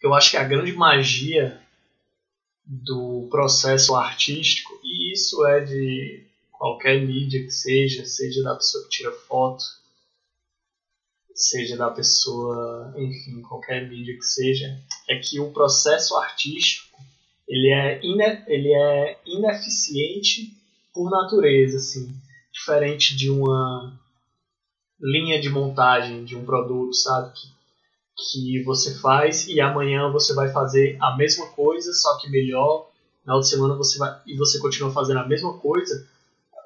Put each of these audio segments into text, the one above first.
eu acho que a grande magia do processo artístico, e isso é de qualquer mídia que seja da pessoa que tira foto, seja da pessoa, enfim, qualquer mídia que seja, é que o processo artístico ele é ineficiente por natureza, assim, diferente de uma linha de montagem de um produto, sabe, que você faz e amanhã você vai fazer a mesma coisa, só que melhor, na outra semana você continua fazendo a mesma coisa.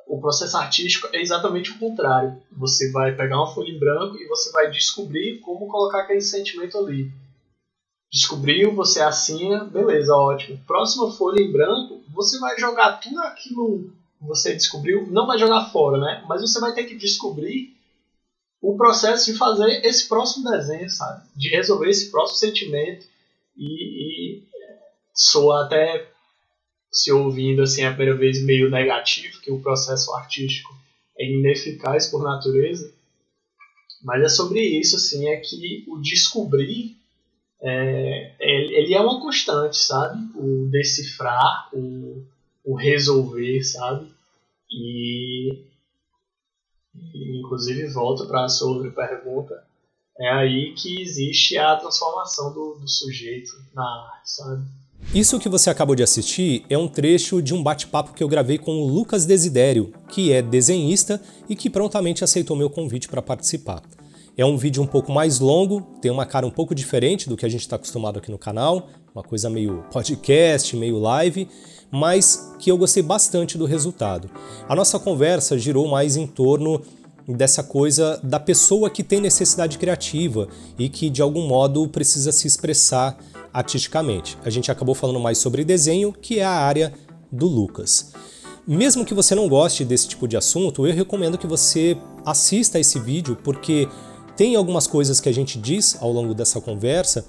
O processo artístico é exatamente o contrário. Você vai pegar uma folha em branco e você vai descobrir como colocar aquele sentimento ali. Descobriu, você assina, beleza, ótimo. Próxima folha em branco, você vai jogar tudo aquilo que você descobriu, não vai jogar fora, né? Mas você vai ter que descobrir o processo de fazer esse próximo desenho, sabe? De resolver esse próximo sentimento e soa até, se ouvindo assim a primeira vez, meio negativo, que o processo artístico é ineficaz por natureza, mas é sobre isso, assim, é que o descobrir ele é uma constante, sabe? O decifrar, o resolver, sabe? E inclusive volto para a sua outra pergunta, é aí que existe a transformação do sujeito na arte, sabe? Isso que você acabou de assistir é um trecho de um bate-papo que eu gravei com o Lucas Desidério, que é desenhista e que prontamente aceitou meu convite para participar. É um vídeo um pouco mais longo, tem uma cara um pouco diferente do que a gente está acostumado aqui no canal, uma coisa meio podcast, meio live, mas que eu gostei bastante do resultado. A nossa conversa girou mais em torno dessa coisa da pessoa que tem necessidade criativa e que de algum modo precisa se expressar artisticamente. A gente acabou falando mais sobre desenho, que é a área do Lucas. Mesmo que você não goste desse tipo de assunto, eu recomendo que você assista esse vídeo, porque tem algumas coisas que a gente diz ao longo dessa conversa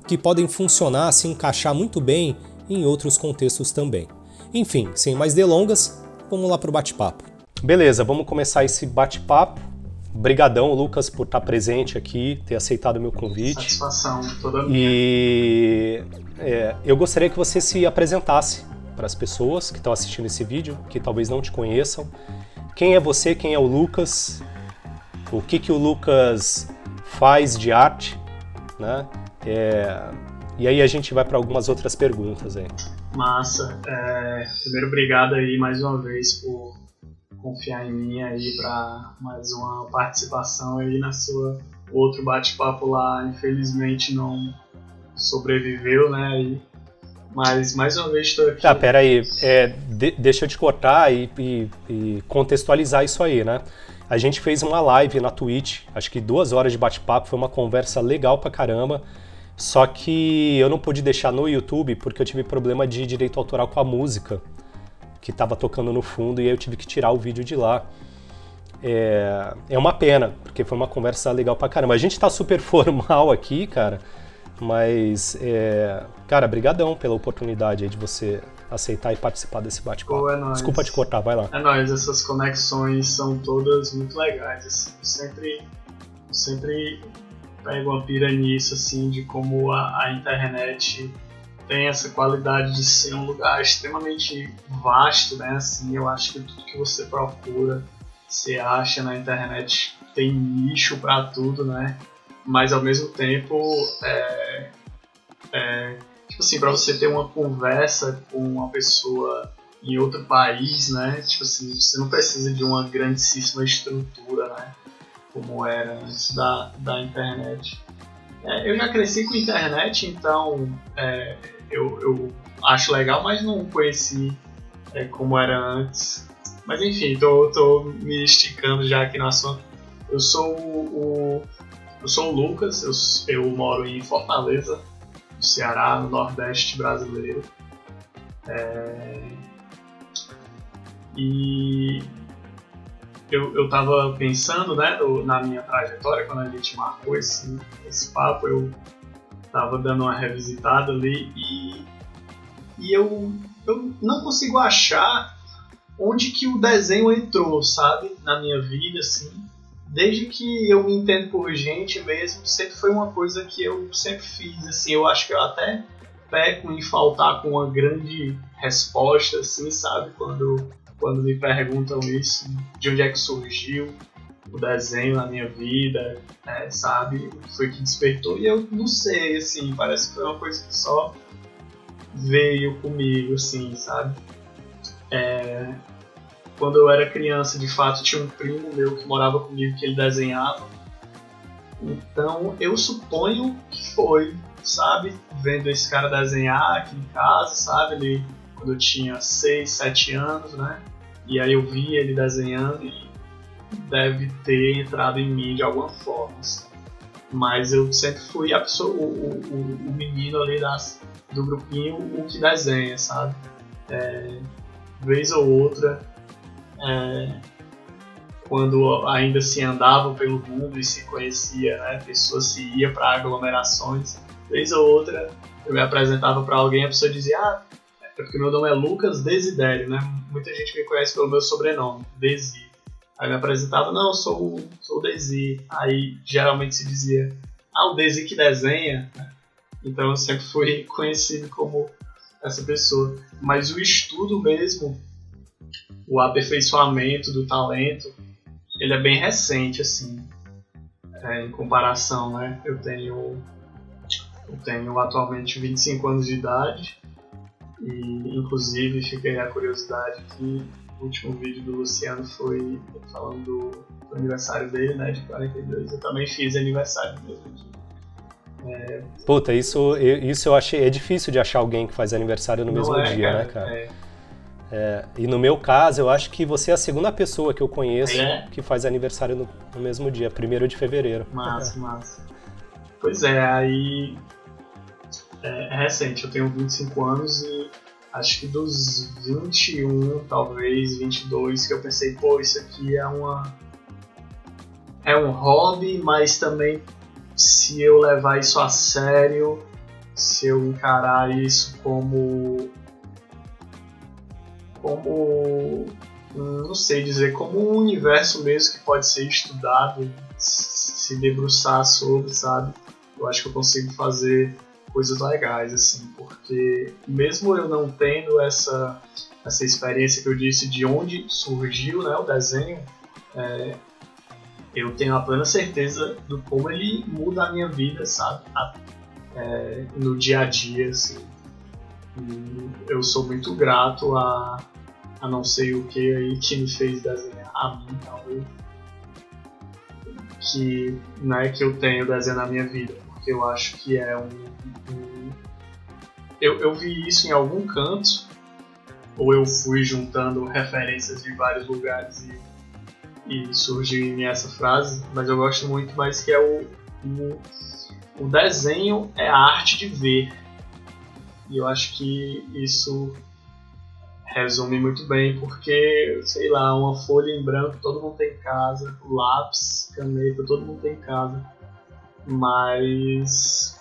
que podem funcionar, se encaixar muito bem em outros contextos também. Enfim, sem mais delongas, vamos lá para o bate-papo. Beleza, vamos começar esse bate-papo. Brigadão, Lucas, por estar presente aqui, ter aceitado o meu convite. Satisfação toda minha. E eu gostaria que você se apresentasse para as pessoas que estão assistindo esse vídeo, que talvez não te conheçam. Quem é você, quem é o Lucas, o que o Lucas faz de arte, né? E aí a gente vai para algumas outras perguntas aí. Massa. Primeiro, obrigado aí mais uma vez por confiar em mim aí para mais uma participação aí na sua outro bate-papo lá. Infelizmente não sobreviveu, né? Mas mais uma vez estou aqui. Tá, peraí. Deixa eu te cortar e contextualizar isso aí, né? A gente fez uma live na Twitch, acho que 2 horas de bate-papo, foi uma conversa legal pra caramba. Só que eu não pude deixar no YouTube porque eu tive problema de direito autoral com a música que estava tocando no fundo e aí eu tive que tirar o vídeo de lá. É uma pena, porque foi uma conversa legal pra caramba. A gente tá super formal aqui, cara, mas, cara, brigadão pela oportunidade aí de você aceitar e participar desse bate-papo. Desculpa te cortar, vai lá. É nóis, essas conexões são todas muito legais, assim. Sempre pego uma pira nisso, assim, de como a internet tem essa qualidade de ser um lugar extremamente vasto, né? Assim, eu acho que tudo que você procura, você acha na internet, tem nicho para tudo, né? Mas ao mesmo tempo, tipo assim, para você ter uma conversa com uma pessoa em outro país, né? Tipo assim, você não precisa de uma grandíssima estrutura, né? Como era antes da internet. Eu já cresci com internet, então eu acho legal, mas não conheci como era antes. Mas enfim, tô me esticando já aqui no assunto. Eu sou o Lucas, eu moro em Fortaleza, no Ceará, no Nordeste brasileiro. E eu tava pensando, né, na minha trajetória, quando a gente marcou esse papo, eu tava dando uma revisitada ali e eu não consigo achar onde que o desenho entrou, sabe, na minha vida, assim, desde que eu me entendo por gente mesmo, sempre foi uma coisa que eu sempre fiz, assim, eu acho que eu até peco em faltar com uma grande resposta, assim, sabe, quando me perguntam isso, de onde é que surgiu o desenho na minha vida, sabe, foi que despertou, e eu não sei, assim, parece que foi uma coisa que só veio comigo, assim, sabe. Quando eu era criança, de fato, tinha um primo meu que morava comigo que ele desenhava. Então, eu suponho que foi, sabe? Vendo esse cara desenhar aqui em casa, sabe? Ele, quando eu tinha 6, 7 anos, né? E aí eu vi ele desenhando e deve ter entrado em mim de alguma forma, assim. Mas eu sempre fui a pessoa, o menino ali do grupinho, o que desenha, sabe? Vez ou outra, quando ainda se andava pelo mundo e se conhecia, né, pessoas se iam para aglomerações, vez ou outra eu me apresentava para alguém e a pessoa dizia, é porque meu nome é Lucas Desidério, né? Muita gente me conhece pelo meu sobrenome, Desi. Aí eu me apresentava, não, eu sou o Desi. Aí geralmente se dizia, o Desi que desenha. Então eu sempre fui conhecido como essa pessoa. Mas o estudo mesmo, o aperfeiçoamento do talento, ele é bem recente, assim, em comparação, né? Eu tenho atualmente 25 anos de idade e, inclusive, fiquei a curiosidade que o último vídeo do Luciano foi falando do aniversário dele, né, de 42. Eu também fiz aniversário no mesmo dia. Puta, isso eu achei, é difícil de achar alguém que faz aniversário no mesmo dia, né, cara? E no meu caso, eu acho que você é a segunda pessoa que eu conheço que faz aniversário no mesmo dia, 1º de fevereiro. Massa. Pois é, aí é recente, eu tenho 25 anos e acho que dos 21, talvez 22, que eu pensei, isso aqui é um hobby, mas também se eu levar isso a sério, se eu encarar isso como não sei dizer, como um universo mesmo que pode ser estudado, se debruçar sobre, sabe? Eu acho que eu consigo fazer coisas legais, assim, porque mesmo eu não tendo essa experiência que eu disse de onde surgiu, né, o desenho, eu tenho a plena certeza do como ele muda a minha vida, sabe? No dia a dia, assim. E eu sou muito grato a não sei o que aí que me fez desenhar, a mim talvez, que eu tenho desenho na minha vida, porque eu acho que é eu vi isso em algum canto, ou eu fui juntando referências de vários lugares e surgiu em mim essa frase, mas eu gosto muito mais que o desenho é a arte de ver. E eu acho que isso resume muito bem, porque, sei lá, uma folha em branco todo mundo tem em casa, lápis, caneta, todo mundo tem em casa. Mas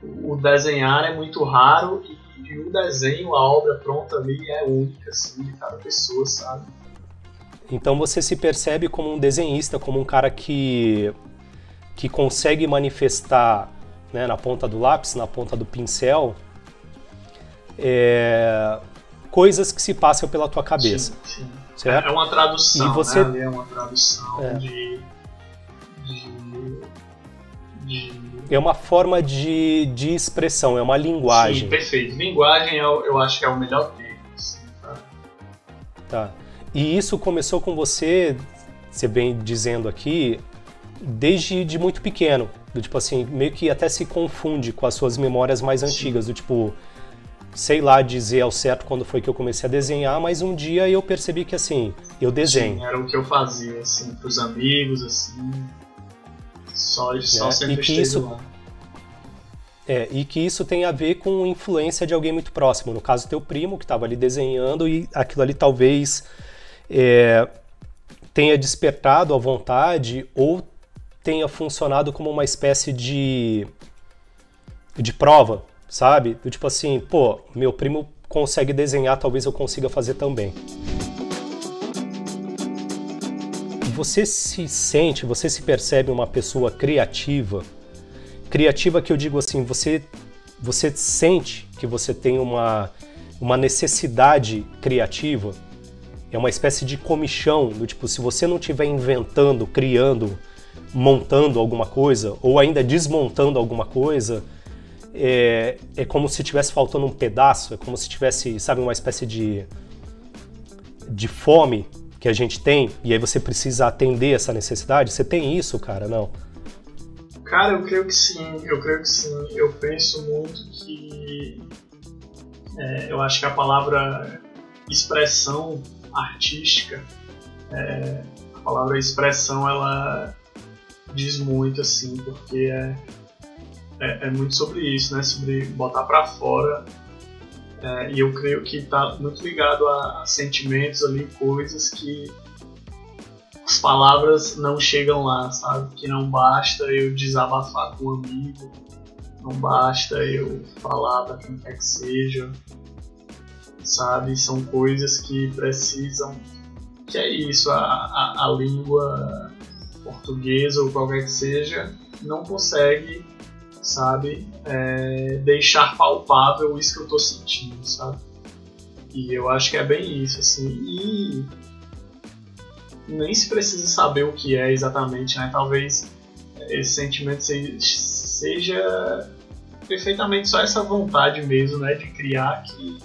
o desenhar é muito raro e o desenho, a obra pronta ali é única, assim, de cada pessoa, sabe? Então você se percebe como um desenhista, como um cara que consegue manifestar, né, na ponta do lápis, na ponta do pincel, coisas que se passam pela tua cabeça. Sim. Certo? É uma tradução, e você... né? É uma tradução É uma forma de expressão, é uma linguagem. Sim, perfeito. Linguagem eu acho que é o melhor termo. Assim, tá. E isso começou com você bem dizendo aqui, desde de muito pequeno. Do tipo assim, meio que até se confunde com as suas memórias mais antigas. Do tipo, sei lá dizer ao certo quando foi que eu comecei a desenhar, mas um dia eu percebi que assim, eu desenho. Sim, era o que eu fazia, assim, pros amigos, assim, só sempre esteve lá. E que isso tem a ver com influência de alguém muito próximo. No caso, teu primo, que estava ali desenhando, e aquilo ali talvez tenha despertado a vontade ou tenha funcionado como uma espécie de prova, sabe? Do tipo assim, meu primo consegue desenhar, talvez eu consiga fazer também. você se sente, você se percebe uma pessoa criativa? Criativa que eu digo assim, você sente que você tem uma necessidade criativa? É uma espécie de comichão, do tipo, se você não estiver inventando, criando, montando alguma coisa, ou ainda desmontando alguma coisa, é como se tivesse faltando um pedaço, é como se tivesse, sabe, uma espécie de fome que a gente tem, e aí você precisa atender essa necessidade. Você tem isso, cara, não? Cara, eu creio que sim. Eu penso muito que... eu acho que a palavra expressão artística, a palavra expressão, ela diz muito, assim, porque é muito sobre isso, né? Sobre botar pra fora. E eu creio que tá muito ligado a sentimentos ali, coisas que as palavras não chegam lá, sabe? Que não basta eu desabafar com um amigo, não basta eu falar pra quem quer que seja, sabe? São coisas que precisam, que é isso, a língua portuguesa ou qualquer que seja, não consegue, sabe, deixar palpável isso que eu tô sentindo, sabe? E eu acho que é bem isso, assim, e nem se precisa saber o que é exatamente, né? Talvez esse sentimento seja perfeitamente só essa vontade mesmo, né, de criar, que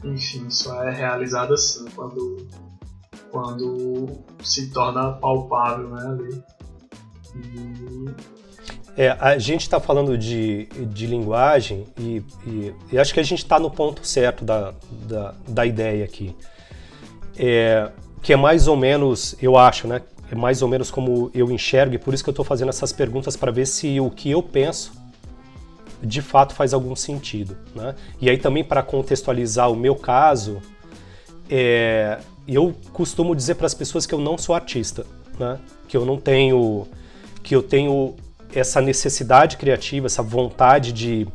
enfim, só é realizada assim, quando se torna palpável, né, ali. A gente está falando de linguagem e acho que a gente está no ponto certo da ideia aqui. Que é mais ou menos, eu acho, né? É mais ou menos como eu enxergo, e por isso que eu estou fazendo essas perguntas para ver se o que eu penso de fato faz algum sentido, né? E aí também, para contextualizar o meu caso, eu costumo dizer para as pessoas que eu não sou artista, né? Que eu tenho essa necessidade criativa, essa vontade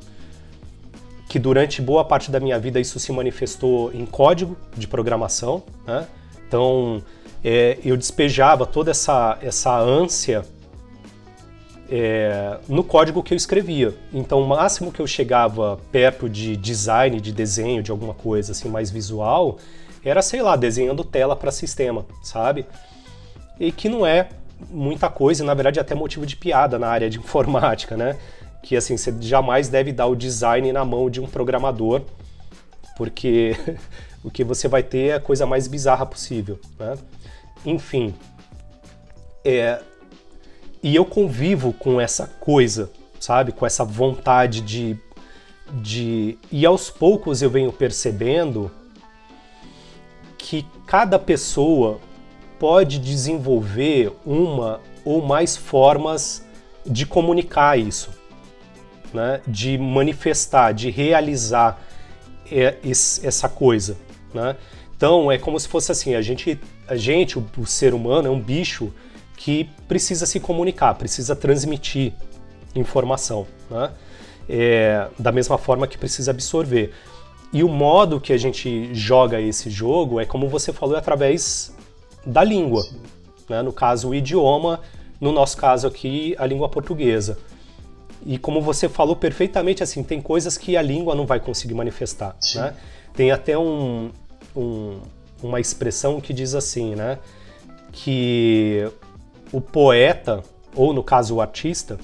que durante boa parte da minha vida isso se manifestou em código de programação, né? Então eu despejava toda essa ânsia no código que eu escrevia. Então o máximo que eu chegava perto de design, de desenho, de alguma coisa assim mais visual, era, sei lá, desenhando tela para sistema, sabe? E que não é muita coisa, e na verdade até motivo de piada na área de informática, né? Que assim, você jamais deve dar o design na mão de um programador, porque o que você vai ter é a coisa mais bizarra possível, né? Enfim, e eu convivo com essa coisa, sabe? Com essa vontade de... E aos poucos eu venho percebendo que cada pessoa pode desenvolver uma ou mais formas de comunicar isso, né? De manifestar, de realizar essa coisa, né? Então é como se fosse assim, a gente, o ser humano é um bicho que precisa se comunicar, precisa transmitir informação, né? Da mesma forma que precisa absorver. E o modo que a gente joga esse jogo é, como você falou, é através da língua, né? No caso o idioma, no nosso caso aqui a língua portuguesa. E como você falou perfeitamente, assim, tem coisas que a língua não vai conseguir manifestar, né? Tem até uma expressão que diz assim, né? Que o poeta, ou no caso o artista,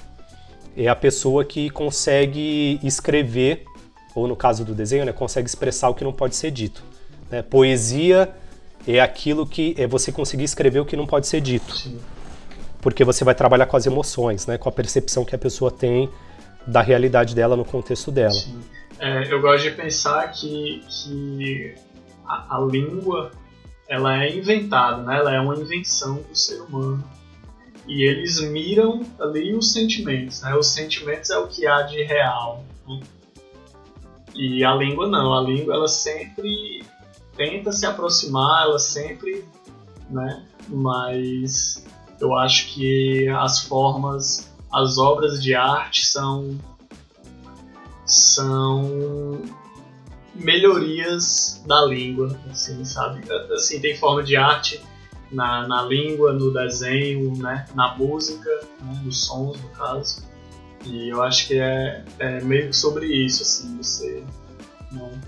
é a pessoa que consegue escrever, ou no caso do desenho, né, consegue expressar o que não pode ser dito, né? Poesia é aquilo que é você conseguir escrever o que não pode ser dito. Sim. Porque você vai trabalhar com as emoções, né, com a percepção que a pessoa tem da realidade dela no contexto dela. Sim. Eu gosto de pensar que a língua, ela é inventada, né? Ela é uma invenção do ser humano. E eles miram ali os sentimentos, né? Os sentimentos é o que há de real, né? E a língua não, a língua ela sempre tenta se aproximar, ela sempre, né? Mas eu acho que as formas, as obras de arte são melhorias da língua, assim, sabe? Assim, tem forma de arte na língua, no desenho, né? Na música, né? Nos sons, no caso. E eu acho que é meio que sobre isso, assim, você, né,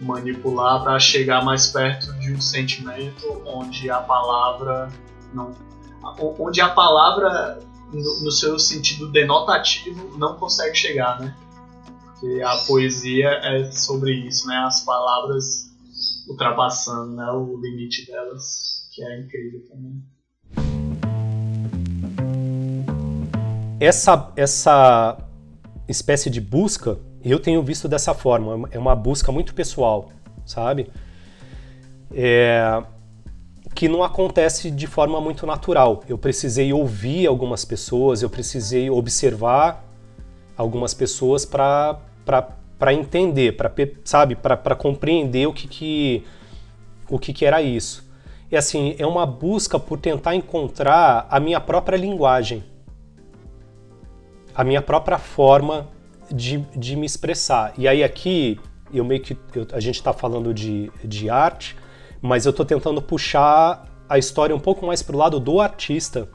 manipular para chegar mais perto de um sentimento onde a palavra onde a palavra no seu sentido denotativo não consegue chegar, né? Porque a poesia é sobre isso, né? As palavras ultrapassando, né, o limite delas, que é incrível também. Essa espécie de busca, eu tenho visto dessa forma, é uma busca muito pessoal, sabe? Que não acontece de forma muito natural. Eu precisei ouvir algumas pessoas, eu precisei observar algumas pessoas para entender, para compreender o que era isso. E assim, é uma busca por tentar encontrar a minha própria linguagem, a minha própria forma de me expressar. E aí aqui, a gente está falando de arte, mas eu estou tentando puxar a história um pouco mais para o lado do artista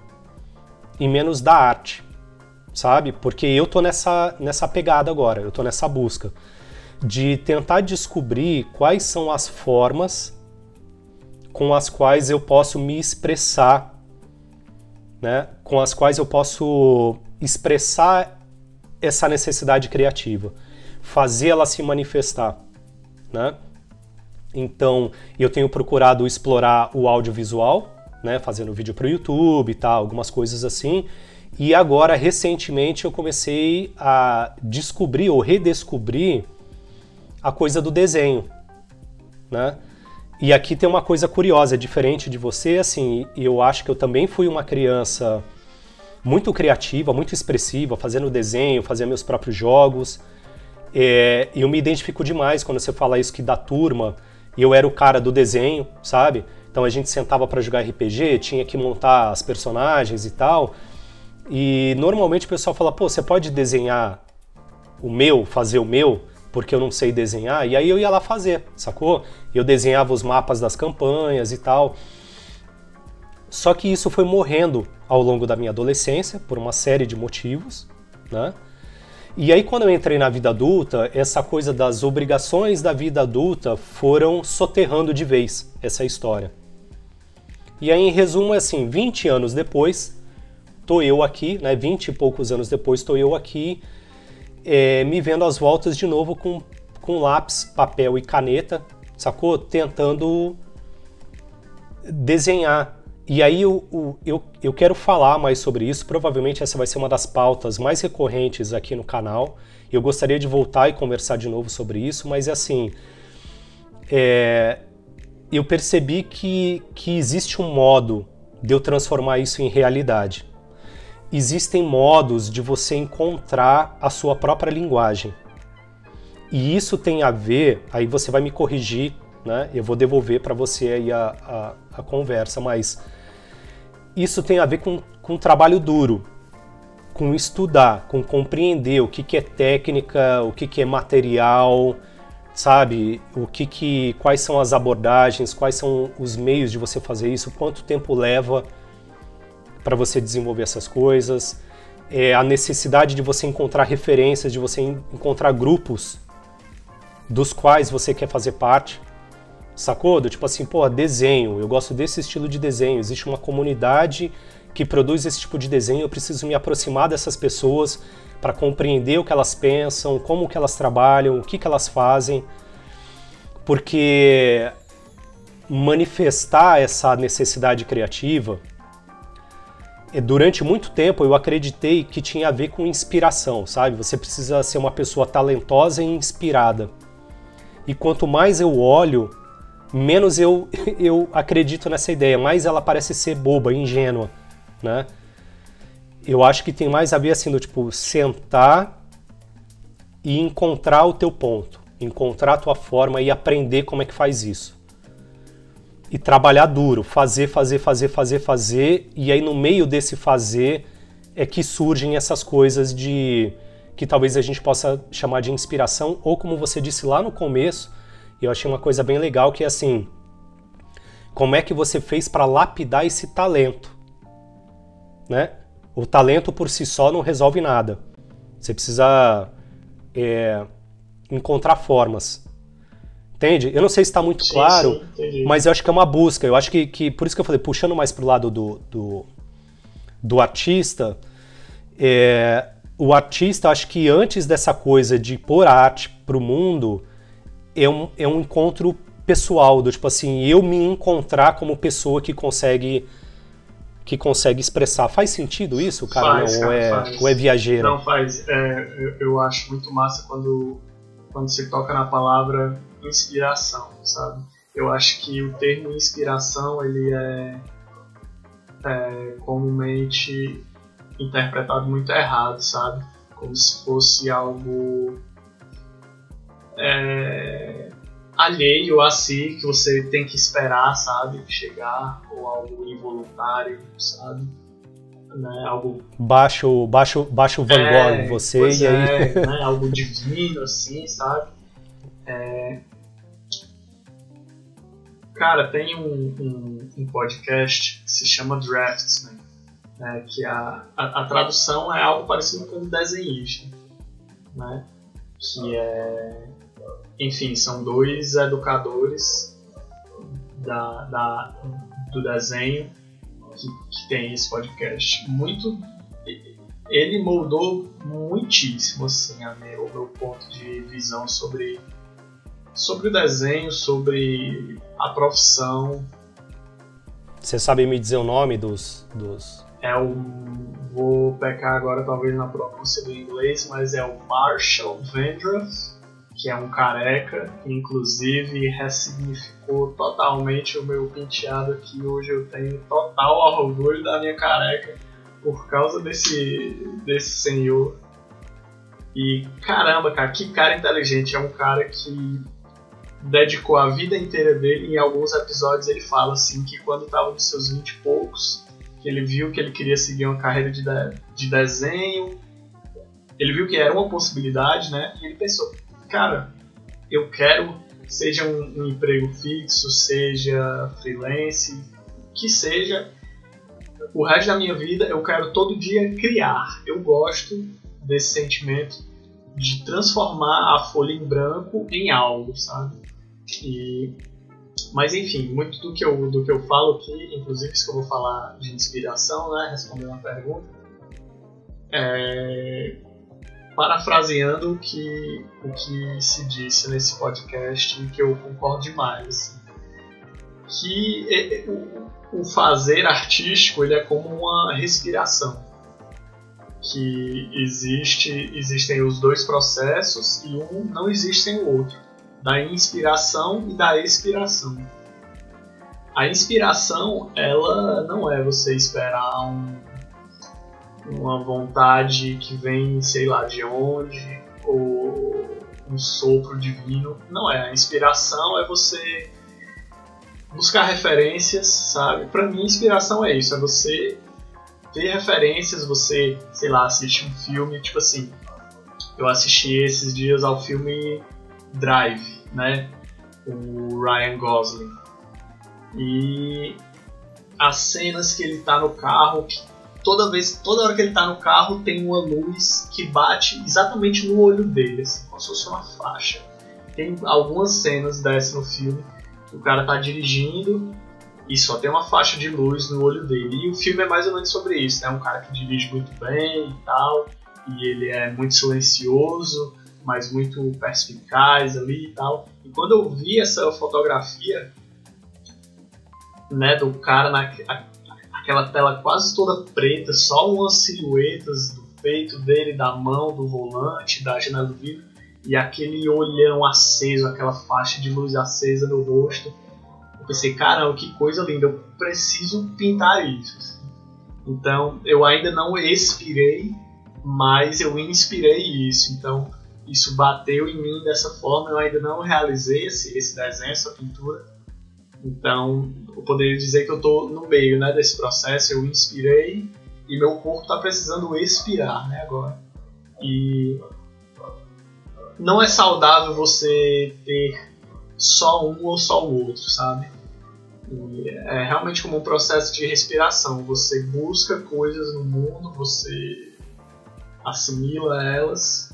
e menos da arte, sabe? Porque eu estou nessa pegada agora, eu estou nessa busca de tentar descobrir quais são as formas com as quais eu posso me expressar, né? Com as quais eu posso expressar essa necessidade criativa, fazer ela se manifestar, né? Então, eu tenho procurado explorar o audiovisual, né? Fazendo vídeo para o YouTube e tal, algumas coisas assim. E agora, recentemente, eu comecei a descobrir ou redescobrir a coisa do desenho, né? E aqui tem uma coisa curiosa, diferente de você, assim, eu acho que eu também fui uma criança muito criativa, muito expressiva, fazendo desenho, fazia meus próprios jogos. Eu me identifico demais quando você fala isso, que da turma, eu era o cara do desenho, sabe? Então a gente sentava para jogar RPG, tinha que montar as personagens e tal. E normalmente o pessoal fala, pô, você pode desenhar fazer o meu, porque eu não sei desenhar? E aí eu ia lá fazer, sacou? Eu desenhava os mapas das campanhas e tal. Só que isso foi morrendo ao longo da minha adolescência, por uma série de motivos, né? E aí quando eu entrei na vida adulta, essa coisa das obrigações da vida adulta foram soterrando de vez essa história. E aí, em resumo, é assim, 20 anos depois, tô eu aqui, né? 20 e poucos anos depois, tô eu aqui, me vendo às voltas de novo com lápis, papel e caneta, sacou? Tentando desenhar. E aí eu quero falar mais sobre isso, provavelmente essa vai ser uma das pautas mais recorrentes aqui no canal. Eu gostaria de voltar e conversar de novo sobre isso, mas é assim, eu percebi que existe um modo de eu transformar isso em realidade. Existem modos de você encontrar a sua própria linguagem. E isso tem a ver, aí você vai me corrigir, né? Eu vou devolver para você aí a conversa, mas isso tem a ver com trabalho duro, com estudar, com compreender o que é técnica, o que é material, sabe? Quais são as abordagens, quais são os meios de você fazer isso, quanto tempo leva para você desenvolver essas coisas, a necessidade de você encontrar referências, de você encontrar grupos dos quais você quer fazer parte, sacou? Do tipo assim, pô, desenho, eu gosto desse estilo de desenho, existe uma comunidade que produz esse tipo de desenho, eu preciso me aproximar dessas pessoas para compreender o que elas pensam, como que elas trabalham, o que elas fazem, porque manifestar essa necessidade criativa, durante muito tempo eu acreditei que tinha a ver com inspiração, sabe? Você precisa ser uma pessoa talentosa e inspirada. E quanto mais eu olho, menos eu acredito nessa ideia, mais ela parece ser boba, ingênua, né? Eu acho que tem mais a ver assim, do tipo, sentar e encontrar o teu ponto, encontrar a tua forma e aprender como é que faz isso. E trabalhar duro, fazer, e aí no meio desse fazer é que surgem essas coisas que talvez a gente possa chamar de inspiração, ou como você disse lá no começo, eu achei uma coisa bem legal, que é assim, como é que você fez para lapidar esse talento, né? O talento por si só não resolve nada. Você precisa encontrar formas. Entende? Eu não sei se está muito claro, mas eu acho que é uma busca. Eu acho que por isso que eu falei, puxando mais pro lado do artista, o artista, acho que antes dessa coisa de pôr a arte pro mundo, é um encontro pessoal, do tipo assim, eu me encontrar como pessoa que consegue expressar. Faz sentido isso, cara? Faz, não, cara, faz. Ou é viajeiro? Não, faz. Eu acho muito massa quando se toca na palavra inspiração, sabe? Eu acho que o termo inspiração, ele é comumente interpretado muito errado, sabe? Como se fosse algo alheio a si, que você tem que esperar, sabe? Chegar, ou algo involuntário, sabe? Né? Algo baixo Van Gogh, você e aí... né? Algo divino, assim, sabe? Cara, tem um podcast que se chama Drafts, né? Que a tradução é algo parecido com desenhista, né? Que enfim, são dois educadores do desenho que tem esse podcast. Ele moldou muitíssimo assim, o meu ponto de visão sobre o desenho, sobre a profissão. Você sabe me dizer o nome dos... Vou pecar agora talvez na pronúncia do inglês, mas é o Marshall Vandross, que é um careca, que inclusive ressignificou totalmente o meu penteado aqui. Hoje eu tenho total orgulho da minha careca por causa desse senhor. E caramba, cara, que cara inteligente. É um cara que dedicou a vida inteira dele. Em alguns episódios ele fala assim que quando estava nos seus 20 e poucos, que ele viu que ele queria seguir uma carreira de desenho, ele viu que era uma possibilidade, né? E ele pensou, cara, eu quero, seja um emprego fixo, seja freelance, que seja, o resto da minha vida eu quero todo dia criar. Eu gosto desse sentimento de transformar a folha em branco em algo, sabe? Mas enfim, muito do que eu falo aqui, inclusive isso que eu vou falar de inspiração, né, respondendo a pergunta, parafraseando o que se disse nesse podcast, que eu concordo demais, assim, que o fazer artístico ele é como uma respiração, que existem os dois processos e um não existe sem o outro, da inspiração e da expiração. A inspiração, ela não é você esperar uma vontade que vem, sei lá de onde, ou um sopro divino. Não é. A inspiração é você buscar referências, sabe? Pra mim, inspiração é isso. É você ter referências, você, sei lá, assiste um filme, tipo assim, eu assisti esses dias ao filme Drive, né? O Ryan Gosling. E as cenas que ele tá no carro, toda hora que ele tá no carro tem uma luz que bate exatamente no olho dele, assim, como se fosse uma faixa. Tem algumas cenas dessas no filme, que o cara tá dirigindo e só tem uma faixa de luz no olho dele. E o filme é mais ou menos sobre isso, né? Um cara que dirige muito bem e tal, e ele é muito silencioso, mas muito perspicaz ali e tal. E quando eu vi essa fotografia, né, do cara naquela tela quase toda preta, só umas silhuetas do peito dele, da mão, do volante, da janela do vidro, e aquele olhão aceso, aquela faixa de luz acesa no rosto, eu pensei, caramba, que coisa linda, eu preciso pintar isso. Então, eu ainda não expirei, mas eu inspirei isso. Então, isso bateu em mim dessa forma, eu ainda não realizei esse desenho, essa pintura. Então, eu poderia dizer que eu estou no meio, né, desse processo, eu inspirei e meu corpo está precisando expirar, né, agora. E não é saudável você ter só um ou só o outro, sabe? E é realmente como um processo de respiração. Você busca coisas no mundo, você assimila elas,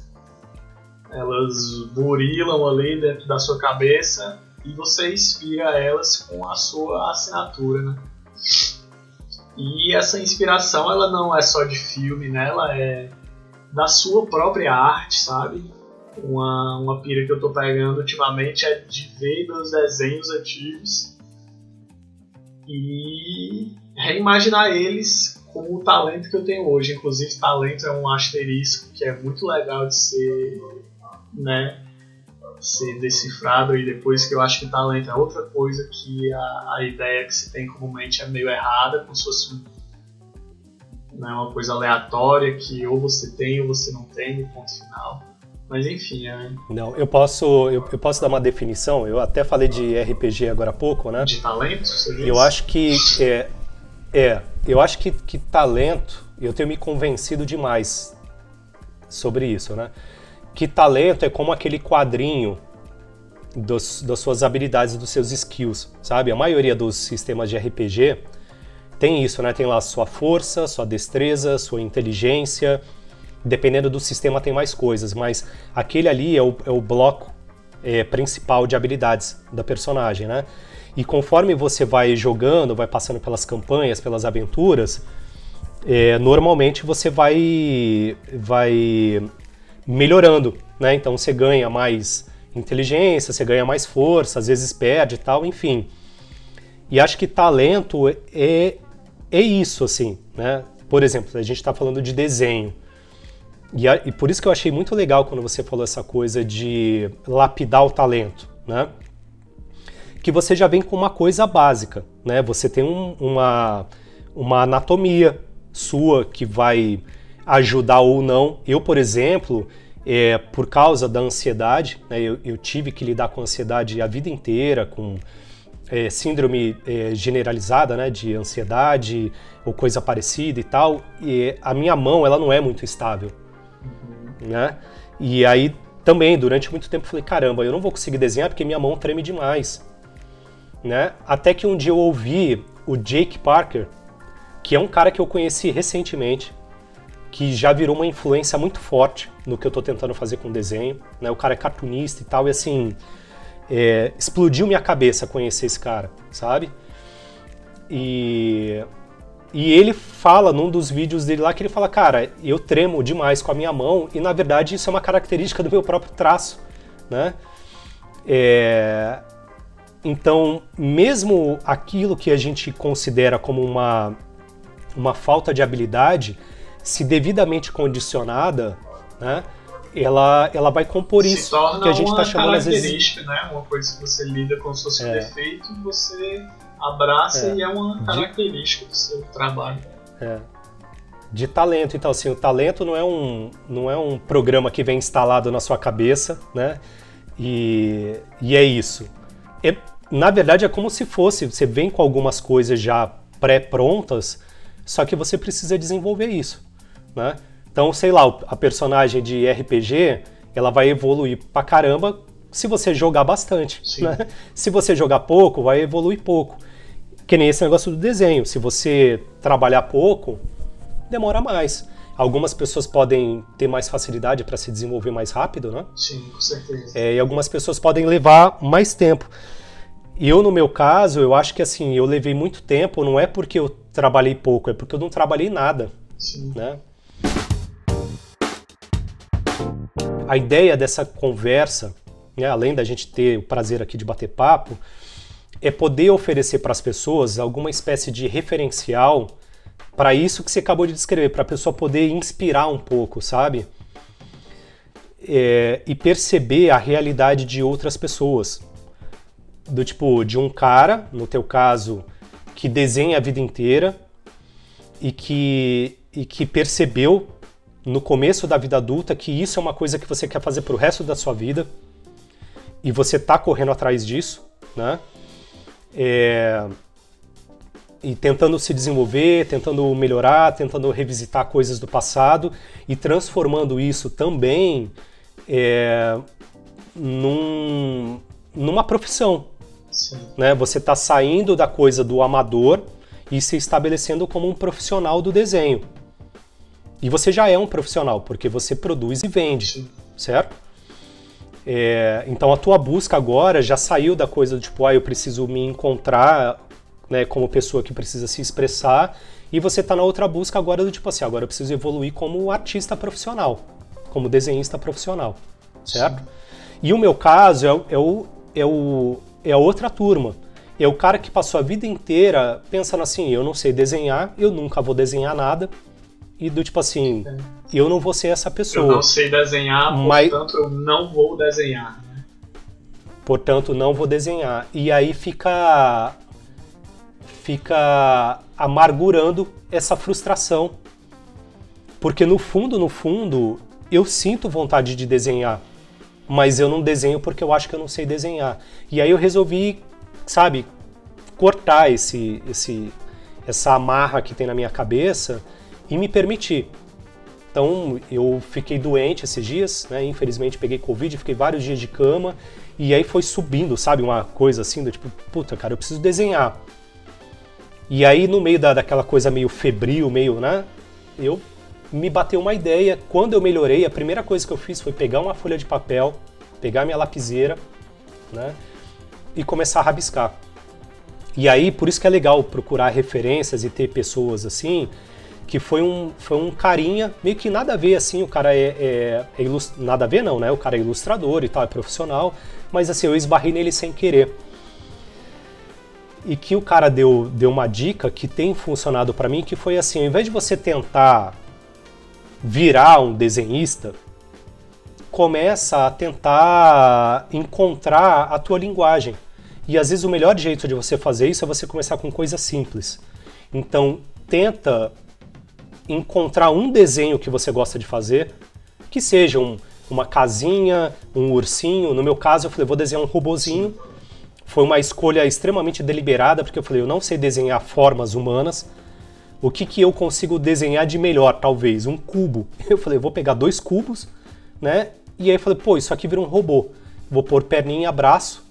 elas burilam ali dentro da sua cabeça e você inspira elas com a sua assinatura, né? E essa inspiração, ela não é só de filme, né? Ela é da sua própria arte, sabe? Uma pira que eu tô pegando ultimamente é de ver meus desenhos antigos e reimaginar eles com o talento que eu tenho hoje. Inclusive, talento é um asterisco que é muito legal de ser, né, ser decifrado, e depois que eu acho que talento é outra coisa que a ideia que se tem comumente é meio errada, como se fosse né, uma coisa aleatória que ou você tem ou você não tem, ponto final. Mas enfim, Não, eu posso dar uma definição. Eu até falei de RPG agora há pouco, né? De talento, você diz? Eu acho que eu acho que talento, eu tenho me convencido demais sobre isso, né? Que talento é como aquele quadrinho das suas habilidades, dos seus skills, sabe? A maioria dos sistemas de RPG tem isso, né? Tem lá sua força, sua destreza, sua inteligência. Dependendo do sistema tem mais coisas, mas aquele ali é o bloco principal de habilidades da personagem, né? E conforme você vai jogando, vai passando pelas campanhas, pelas aventuras, normalmente você vai melhorando, né? Então você ganha mais inteligência, você ganha mais força, às vezes perde e tal, enfim. E acho que talento é isso, assim, né? Por exemplo, a gente está falando de desenho. E por isso que eu achei muito legal quando você falou essa coisa de lapidar o talento, né? Que você já vem com uma coisa básica, né? Você tem uma anatomia sua que vai ajudar ou não. Eu, por exemplo, por causa da ansiedade, né? Eu tive que lidar com ansiedade a vida inteira, com síndrome generalizada, né? De ansiedade ou coisa parecida e tal. E a minha mão, ela não é muito estável. Né? E aí também durante muito tempo eu falei, caramba, eu não vou conseguir desenhar porque minha mão treme demais, né? Até que um dia eu ouvi o Jake Parker, que é um cara que eu conheci recentemente, que já virou uma influência muito forte no que eu tô tentando fazer com desenho, né? O cara é cartunista e tal, e assim, explodiu minha cabeça conhecer esse cara, sabe? E ele fala num dos vídeos dele lá que ele fala, cara, eu tremo demais com a minha mão e na verdade isso é uma característica do meu próprio traço, né? Então, mesmo aquilo que a gente considera como uma falta de habilidade, se devidamente condicionada, né, ela vai compor se isso que a gente está chamando às vezes... característica, né? Uma coisa que você lida como se fosse um defeito, você abraça e é uma característica do seu trabalho. De talento. Então, assim, o talento não é um programa que vem instalado na sua cabeça, né? E é isso. Na verdade, é como se fosse, você vem com algumas coisas já pré-prontas, só que você precisa desenvolver isso, né? Então, sei lá, a personagem de RPG, ela vai evoluir pra caramba se você jogar bastante, né? Se você jogar pouco, vai evoluir pouco. Que nem esse negócio do desenho. Se você trabalhar pouco, demora mais. Algumas pessoas podem ter mais facilidade para se desenvolver mais rápido, né? Sim, com certeza. E algumas pessoas podem levar mais tempo. E eu, no meu caso, eu acho que assim, eu levei muito tempo, não é porque eu trabalhei pouco, é porque eu não trabalhei nada. Sim. Né? A ideia dessa conversa, né, além da gente ter o prazer aqui de bater papo, é poder oferecer para as pessoas alguma espécie de referencial para isso que você acabou de descrever, para a pessoa poder inspirar um pouco, sabe? E perceber a realidade de outras pessoas. Do tipo, de um cara, no teu caso, que desenha a vida inteira e que percebeu no começo da vida adulta que isso é uma coisa que você quer fazer pro resto da sua vida e você tá correndo atrás disso, né? E tentando se desenvolver, tentando melhorar, tentando revisitar coisas do passado e transformando isso também numa profissão, Sim. Né? Você está saindo da coisa do amador e se estabelecendo como um profissional do desenho. E você já é um profissional, porque você produz e vende, Sim. certo? Então a tua busca agora já saiu da coisa do tipo, eu preciso me encontrar, né, como pessoa que precisa se expressar, e você está na outra busca agora do tipo assim, agora eu preciso evoluir como artista profissional, como desenhista profissional, certo? Sim. E o meu caso é a outra turma. É o cara que passou a vida inteira pensando assim, eu não sei desenhar, eu nunca vou desenhar nada, e do tipo assim, eu não vou ser essa pessoa. Eu não sei desenhar, portanto eu não vou desenhar. Né? Portanto, não vou desenhar. E aí fica amargurando essa frustração. Porque no fundo, eu sinto vontade de desenhar, mas eu não desenho porque eu acho que eu não sei desenhar. E aí eu resolvi, sabe, cortar essa amarra que tem na minha cabeça e me permitir. Então eu fiquei doente esses dias, né? Infelizmente peguei Covid, fiquei vários dias de cama e aí foi subindo, sabe, uma coisa assim do tipo, puta cara, eu preciso desenhar. E aí no meio daquela coisa meio febril, meio, né, me bateu uma ideia. Quando eu melhorei, a primeira coisa que eu fiz foi pegar uma folha de papel, pegar minha lapiseira, né, e começar a rabiscar. E aí, por isso que é legal procurar referências e ter pessoas assim, que foi um carinha, meio que nada a ver, assim, o cara nada a ver não, né, o cara é ilustrador e tal, é profissional, mas assim, eu esbarrei nele sem querer. E que o cara deu uma dica que tem funcionado pra mim, que foi assim, ao invés de você tentar virar um desenhista, começa a tentar encontrar a tua linguagem. E às vezes o melhor jeito de você fazer isso é você começar com coisas simples. Então, tenta encontrar um desenho que você gosta de fazer, que seja uma casinha, um ursinho. No meu caso, eu falei, vou desenhar um robozinho. Foi uma escolha extremamente deliberada, porque eu falei, eu não sei desenhar formas humanas. O que eu consigo desenhar de melhor, talvez? Um cubo. Eu falei, vou pegar 2 cubos, né? E aí eu falei, pô, isso aqui vira um robô. Vou pôr perninha, braço.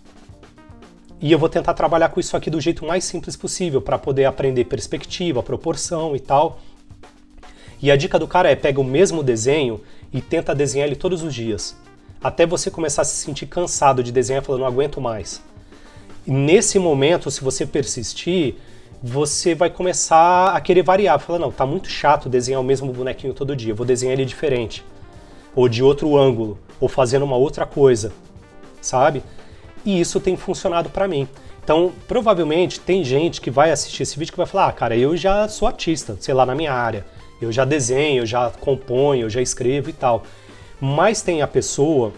E eu vou tentar trabalhar com isso aqui do jeito mais simples possível, para poder aprender perspectiva, proporção e tal. E a dica do cara é, pega o mesmo desenho e tenta desenhar ele todos os dias. Até você começar a se sentir cansado de desenhar e falar, não aguento mais. E nesse momento, se você persistir, você vai começar a querer variar. Fala, não, tá muito chato desenhar o mesmo bonequinho todo dia, vou desenhar ele diferente. Ou de outro ângulo, ou fazendo uma outra coisa, sabe? E isso tem funcionado pra mim. Então, provavelmente, tem gente que vai assistir esse vídeo que vai falar, cara, eu já sou artista, sei lá, na minha área. Eu já desenho, eu já componho, eu já escrevo e tal. Mas tem a pessoa,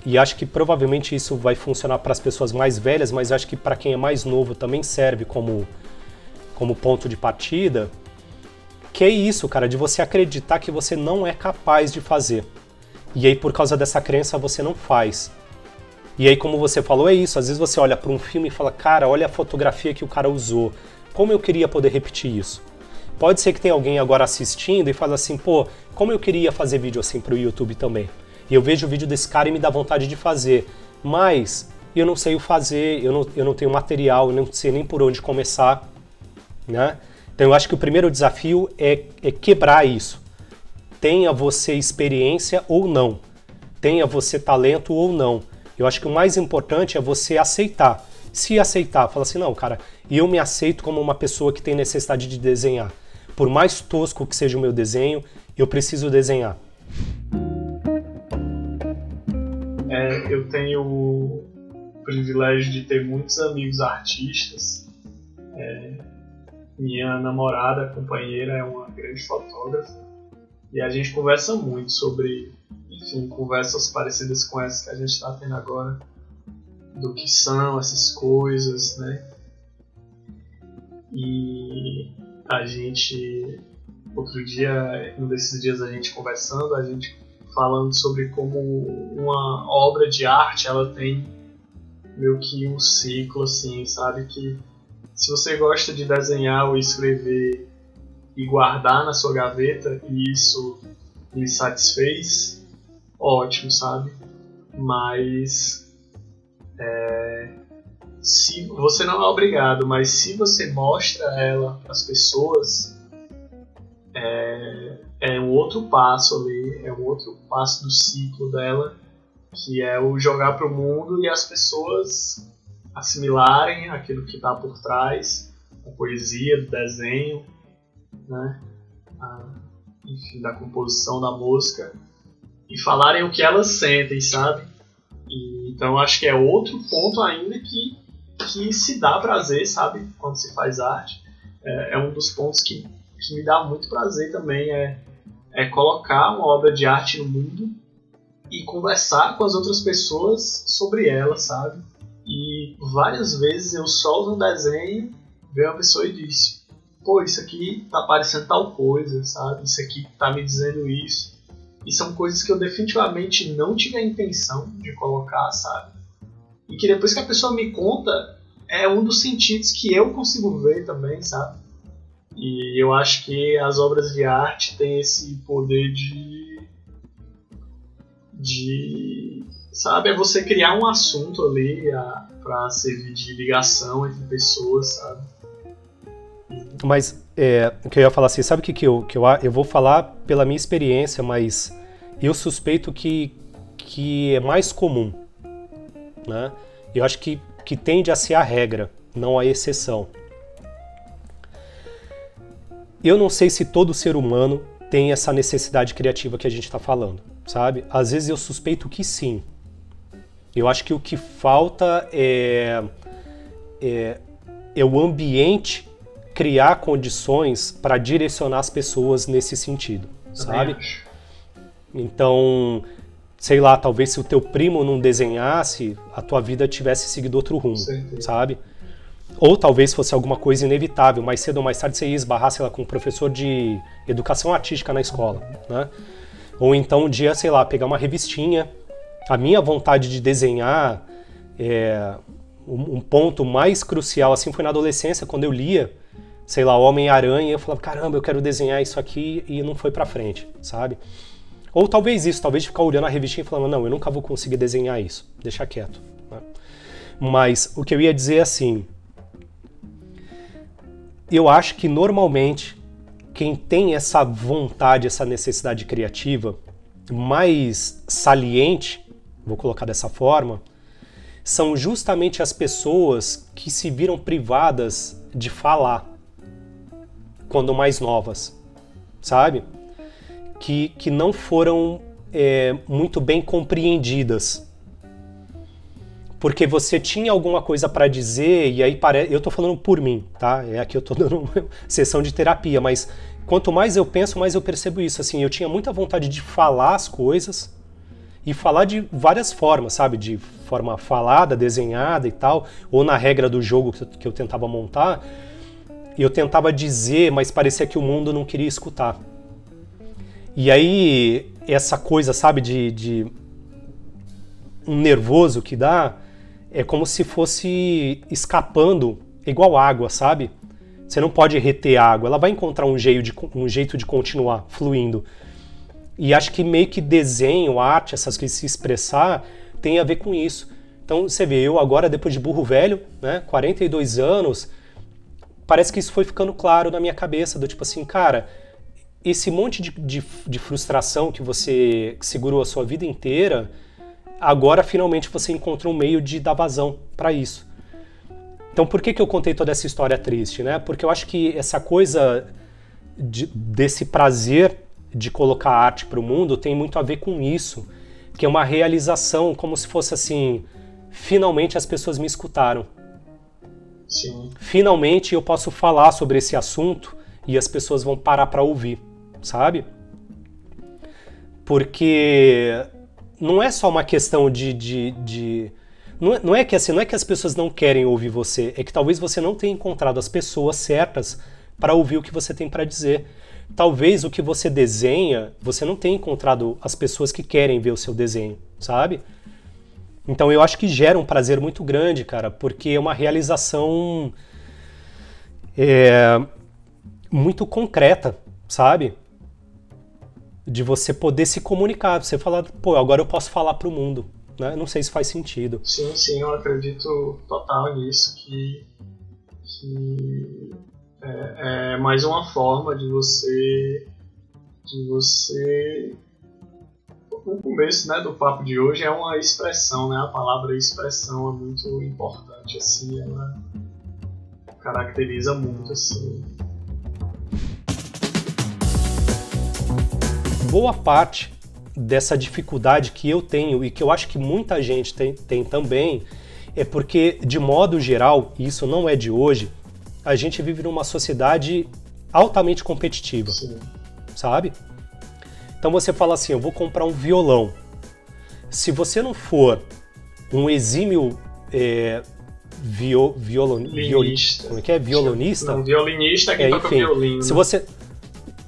e acho que provavelmente isso vai funcionar para as pessoas mais velhas, mas acho que para quem é mais novo também serve como ponto de partida, que é isso, cara, de você acreditar que você não é capaz de fazer. E aí, por causa dessa crença, você não faz. E aí, como você falou, é isso. Às vezes você olha para um filme e fala, cara, olha a fotografia que o cara usou. Como eu queria poder repetir isso? Pode ser que tenha alguém agora assistindo e fala assim, pô, como eu queria fazer vídeo assim pro YouTube também. E eu vejo o vídeo desse cara e me dá vontade de fazer. Mas eu não sei o fazer, eu não tenho material, eu não sei nem por onde começar. Né? Então eu acho que o primeiro desafio é quebrar isso. Tenha você experiência ou não. Tenha você talento ou não. Eu acho que o mais importante é você aceitar. Se aceitar, fala assim, não, cara, eu me aceito como uma pessoa que tem necessidade de desenhar. Por mais tosco que seja o meu desenho, eu preciso desenhar. Eu tenho o privilégio de ter muitos amigos artistas. Minha namorada, companheira, é uma grande fotógrafa. E a gente conversa muito sobre, enfim, conversas parecidas com essa que a gente está tendo agora, do que são essas coisas, né? E a gente, outro dia, um desses dias a gente conversando, a gente falando sobre como uma obra de arte, ela tem meio que um ciclo, assim, sabe? Que se você gosta de desenhar ou escrever e guardar na sua gaveta e isso lhe satisfez, ótimo, sabe? Mas se você não é obrigado, mas se você mostra ela para as pessoas, é um outro passo ali, é um outro passo do ciclo dela, que é o jogar para o mundo e as pessoas assimilarem aquilo que está por trás, a poesia, do desenho, né? Enfim, da composição da música, e falarem o que elas sentem, sabe? Então acho que é outro ponto ainda que se dá prazer, sabe? Quando se faz arte. É um dos pontos que me dá muito prazer também, é colocar uma obra de arte no mundo e conversar com as outras pessoas sobre ela, sabe? E várias vezes eu solto um desenho, vem uma pessoa e diz: pô, isso aqui tá parecendo tal coisa, sabe? Isso aqui tá me dizendo isso. E são coisas que eu definitivamente não tive a intenção de colocar, sabe? E que depois que a pessoa me conta, é um dos sentidos que eu consigo ver também, sabe? E eu acho que as obras de arte têm esse poder sabe, é você criar um assunto ali para servir de ligação entre pessoas, sabe? Mas o que eu ia falar assim, sabe o que eu vou falar pela minha experiência, mas eu suspeito que é mais comum, né? Eu acho que tende a ser a regra, não a exceção. Eu não sei se todo ser humano tem essa necessidade criativa que a gente está falando, sabe? Às vezes eu suspeito que sim. Eu acho que o que falta é o ambiente criar condições para direcionar as pessoas nesse sentido, sabe? Então, sei lá, talvez se o teu primo não desenhasse, a tua vida tivesse seguido outro rumo, sabe? Ou talvez fosse alguma coisa inevitável, mais cedo ou mais tarde você ia esbarrar, sei lá, com um professor de educação artística na escola, né? Ou então um dia, sei lá, pegar uma revistinha. A minha vontade de desenhar, um ponto mais crucial, assim, foi na adolescência, quando eu lia, sei lá, Homem-Aranha, eu falava, caramba, eu quero desenhar isso aqui, e não foi pra frente, sabe? Ou talvez isso, talvez ficar olhando a revistinha e falando, não, eu nunca vou conseguir desenhar isso, deixa quieto, né? Mas o que eu ia dizer é assim, eu acho que normalmente quem tem essa vontade, essa necessidade criativa mais saliente, vou colocar dessa forma, são justamente as pessoas que se viram privadas de falar quando mais novas, sabe? Que não foram muito bem compreendidas. Porque você tinha alguma coisa para dizer, e aí eu tô falando por mim, tá? Aqui eu tô dando uma sessão de terapia, mas quanto mais eu penso, mais eu percebo isso. Assim, eu tinha muita vontade de falar as coisas, e falar de várias formas, sabe? De forma falada, desenhada e tal, ou na regra do jogo que eu tentava montar, eu tentava dizer, mas parecia que o mundo não queria escutar. E aí, essa coisa, sabe, de um nervoso que dá, é como se fosse escapando, igual água, sabe? Você não pode reter água, ela vai encontrar um jeito de continuar fluindo. E acho que meio que desenho, arte, essas coisas, se expressar, tem a ver com isso. Então, você vê, eu agora, depois de burro velho, né, 42 anos, parece que isso foi ficando claro na minha cabeça, do tipo assim, cara, esse monte de frustração que você segurou a sua vida inteira, agora finalmente você encontrou um meio de dar vazão para isso. Então por que eu contei toda essa história triste, né? Porque eu acho que essa coisa desse prazer de colocar arte para o mundo tem muito a ver com isso, que é uma realização, como se fosse assim, finalmente as pessoas me escutaram. Sim. Finalmente eu posso falar sobre esse assunto e as pessoas vão parar para ouvir, sabe? Porque não é só uma questão não é que assim, não é que as pessoas não querem ouvir você, é que talvez você não tenha encontrado as pessoas certas para ouvir o que você tem para dizer. Talvez o que você desenha, você não tenha encontrado as pessoas que querem ver o seu desenho, sabe? Então eu acho que gera um prazer muito grande, cara, porque é uma realização muito concreta, sabe? De você poder se comunicar, você falar, pô, agora eu posso falar pro mundo, né? Não sei se faz sentido. Sim, eu acredito total nisso, que é mais uma forma de você o começo, né, do papo de hoje é uma expressão, né? A palavra expressão é muito importante, assim, ela caracteriza muito, assim. Boa parte dessa dificuldade que eu tenho e que eu acho que muita gente tem também é porque, de modo geral, e isso não é de hoje, a gente vive numa sociedade altamente competitiva, Sim. sabe? Então você fala assim, eu vou comprar um violão. Se você não for um exímio Violinista. como é que é? Violonista? Não, violinista é quem toca enfim, violino. Se você...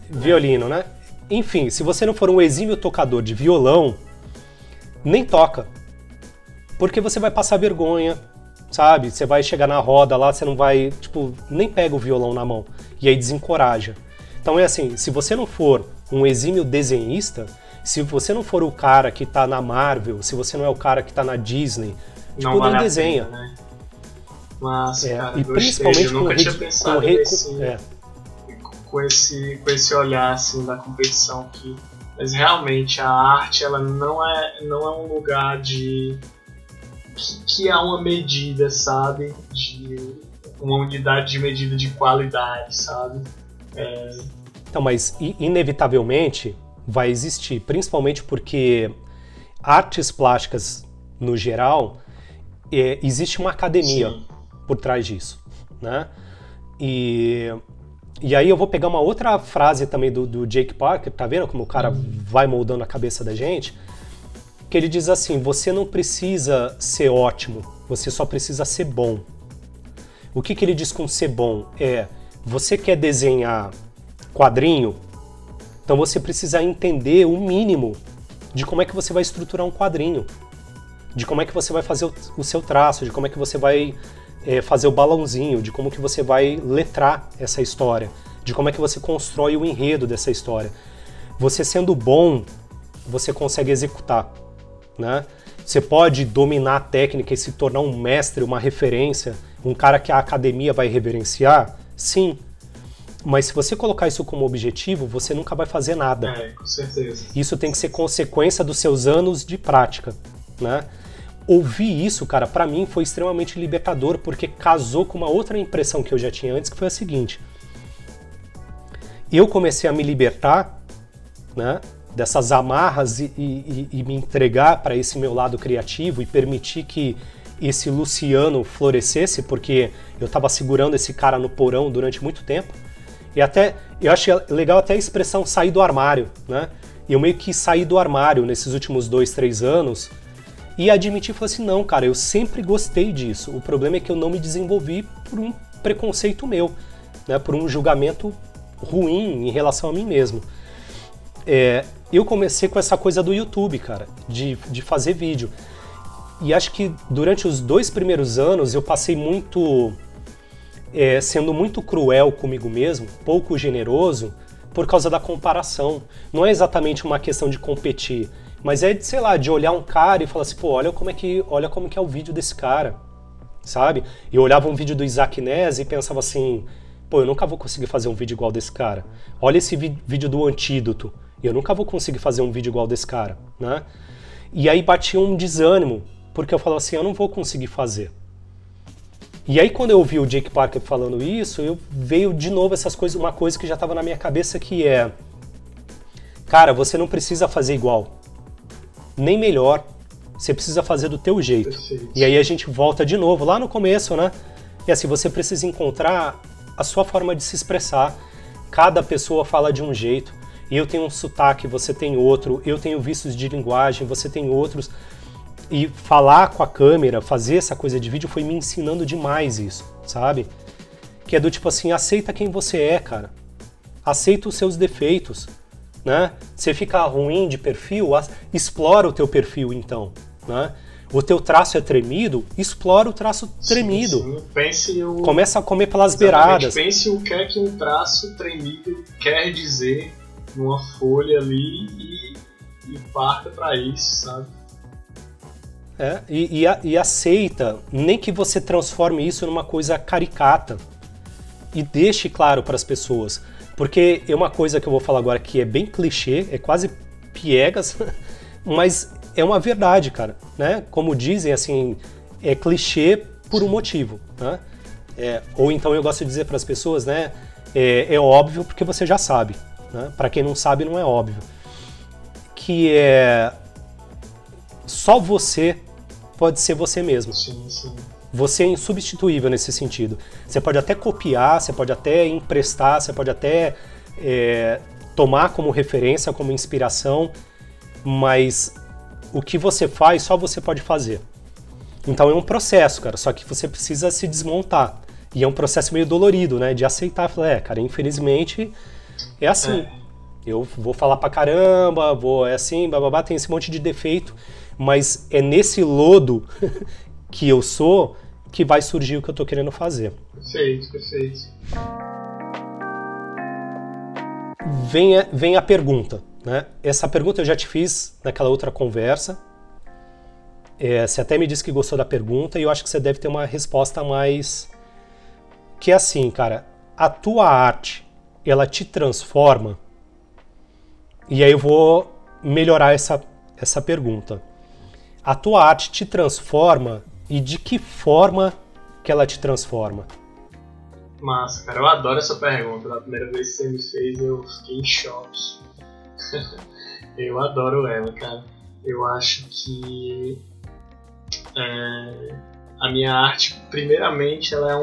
Violino, né? Enfim, se você não for um exímio tocador de violão, nem toca. Porque você vai passar vergonha, sabe? Você vai chegar na roda lá, você não vai, nem pega o violão na mão. E aí desencoraja. Então é assim, se você não for um exímio desenhista, se você não for o cara que tá na Marvel, se você não é o cara que tá na Disney, não vale não desenha. Pena, né? Mas, cara, e principalmente eu nunca tinha pensado com esse olhar assim da competição mas realmente a arte ela não é um lugar que há uma medida, sabe, de uma unidade de medida de qualidade, sabe? Então, mas inevitavelmente vai existir, principalmente porque artes plásticas no geral existe uma academia Sim. por trás disso, né? E aí eu vou pegar uma outra frase também do Jake Parker, tá vendo como o cara vai moldando a cabeça da gente? Que ele diz assim, você não precisa ser ótimo, você só precisa ser bom. O que ele diz com ser bom? Você quer desenhar quadrinho, então você precisa entender o mínimo de como é que você vai estruturar um quadrinho, de como é que você vai fazer o seu traço, de como é que você vai fazer o balãozinho, de como que você vai letrar essa história, de como é que você constrói o enredo dessa história. Você sendo bom, você consegue executar, né? Você pode dominar a técnica e se tornar um mestre, uma referência, um cara que a academia vai reverenciar? Sim. Mas se você colocar isso como objetivo, você nunca vai fazer nada. Com certeza. Isso tem que ser consequência dos seus anos de prática, né? Ouvir isso, cara, pra mim foi extremamente libertador, porque casou com uma outra impressão que eu já tinha antes, que foi a seguinte. Eu comecei a me libertar, né, dessas amarras e me entregar para esse meu lado criativo e permitir que esse Luciano florescesse, porque eu estava segurando esse cara no porão durante muito tempo. E até, eu achei legal até a expressão sair do armário, né? Eu meio que saí do armário nesses últimos 2-3 anos e admiti, falei assim, não, cara, eu sempre gostei disso. O problema é que eu não me desenvolvi por um preconceito meu, né? Por um julgamento ruim em relação a mim mesmo. Eu comecei com essa coisa do YouTube, cara, de fazer vídeo. E acho que durante os 2 primeiros anos eu passei sendo muito cruel comigo mesmo, pouco generoso, por causa da comparação. Não é exatamente uma questão de competir, mas sei lá, de olhar um cara e falar assim, pô, olha como é que é o vídeo desse cara, sabe? Eu olhava um vídeo do Isaac Nese e pensava assim, pô, eu nunca vou conseguir fazer um vídeo igual desse cara. Olha esse vídeo do Antídoto, eu nunca vou conseguir fazer um vídeo igual desse cara, né? E aí batia um desânimo, porque eu falava assim, eu não vou conseguir fazer. E aí quando eu ouvi o Jake Parker falando isso, veio de novo essas coisas, uma coisa que já estava na minha cabeça que cara, você não precisa fazer igual, nem melhor, você precisa fazer do teu jeito. Perfeito. E aí a gente volta de novo lá no começo, né? E assim, você precisa encontrar a sua forma de se expressar. Cada pessoa fala de um jeito. Eu tenho um sotaque, você tem outro. Eu tenho vícios de linguagem, você tem outros. E falar com a câmera, fazer essa coisa de vídeo foi me ensinando demais isso, sabe? Que é do tipo assim, aceita quem você é, cara. Aceita os seus defeitos, né? Você fica ruim de perfil, explora o teu perfil então, né? O teu traço é tremido, explora o traço tremido. Sim. Pense começa a comer pelas beiradas. Pense o que é que um traço tremido quer dizer numa folha ali e parta pra isso, sabe? E aceita, nem que você transforme isso numa coisa caricata. E deixe claro para as pessoas. Porque é uma coisa que eu vou falar agora que é bem clichê, é quase piegas, mas é uma verdade, cara. Né? Como dizem, assim, é clichê por um motivo. Né? Ou então eu gosto de dizer para as pessoas, né? É óbvio porque você já sabe. Né? Para quem não sabe, não é óbvio. Que só você pode ser você mesmo. Sim, sim. Você é insubstituível nesse sentido. Você pode até copiar, você pode até emprestar, você pode até tomar como referência, como inspiração, mas o que você faz, só você pode fazer. Então é um processo, cara, só que você precisa se desmontar. E é um processo meio dolorido, né? De aceitar, falar, cara, infelizmente é assim. Eu vou falar pra caramba, é assim, bababá, tem esse monte de defeito, mas é nesse lodo que eu sou que vai surgir o que eu tô querendo fazer. Perfeito, perfeito. Vem a pergunta, né? Essa pergunta eu já te fiz naquela outra conversa. Você até me disse que gostou da pergunta e eu acho que você deve ter uma resposta mais... Que é assim, cara, a tua arte, ela te transforma? E aí eu vou melhorar essa pergunta. A tua arte te transforma e de que forma que ela te transforma? Massa, cara, eu adoro essa pergunta. Da primeira vez que você me fez, eu fiquei em choque. Eu adoro ela, cara. Eu acho que a minha arte, primeiramente, ela é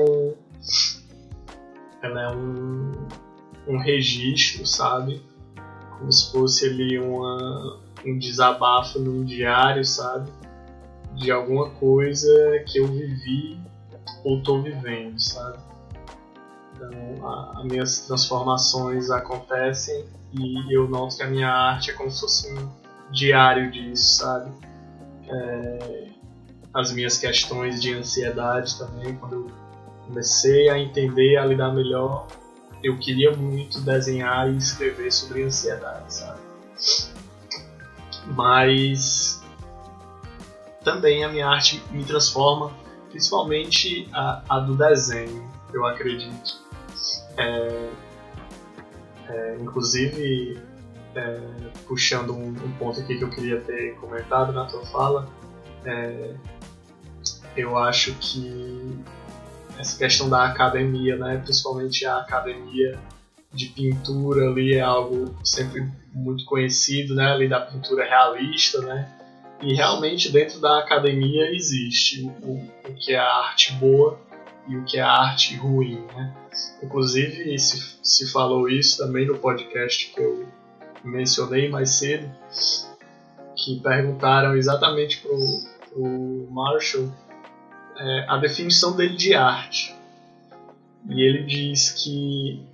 um registro, sabe? Como se fosse ali um desabafo num diário, sabe? De alguma coisa que eu vivi ou tô vivendo, sabe? Então, as minhas transformações acontecem e eu noto que a minha arte é como se fosse um diário disso, sabe? As minhas questões de ansiedade também, quando eu comecei a entender, a lidar melhor, eu queria muito desenhar e escrever sobre ansiedade, sabe? Mas também a minha arte me transforma, principalmente a do desenho, eu acredito. Inclusive, puxando um ponto aqui que eu queria ter comentado na tua fala, eu acho que essa questão da academia, né, principalmente a academia de pintura ali, é algo sempre muito conhecido, né, ali da pintura realista, né, e realmente dentro da academia existe o que é a arte boa e o que é a arte ruim, né. Inclusive se falou isso também no podcast que eu mencionei mais cedo, que perguntaram exatamente pro Marshall a definição dele de arte. E ele diz que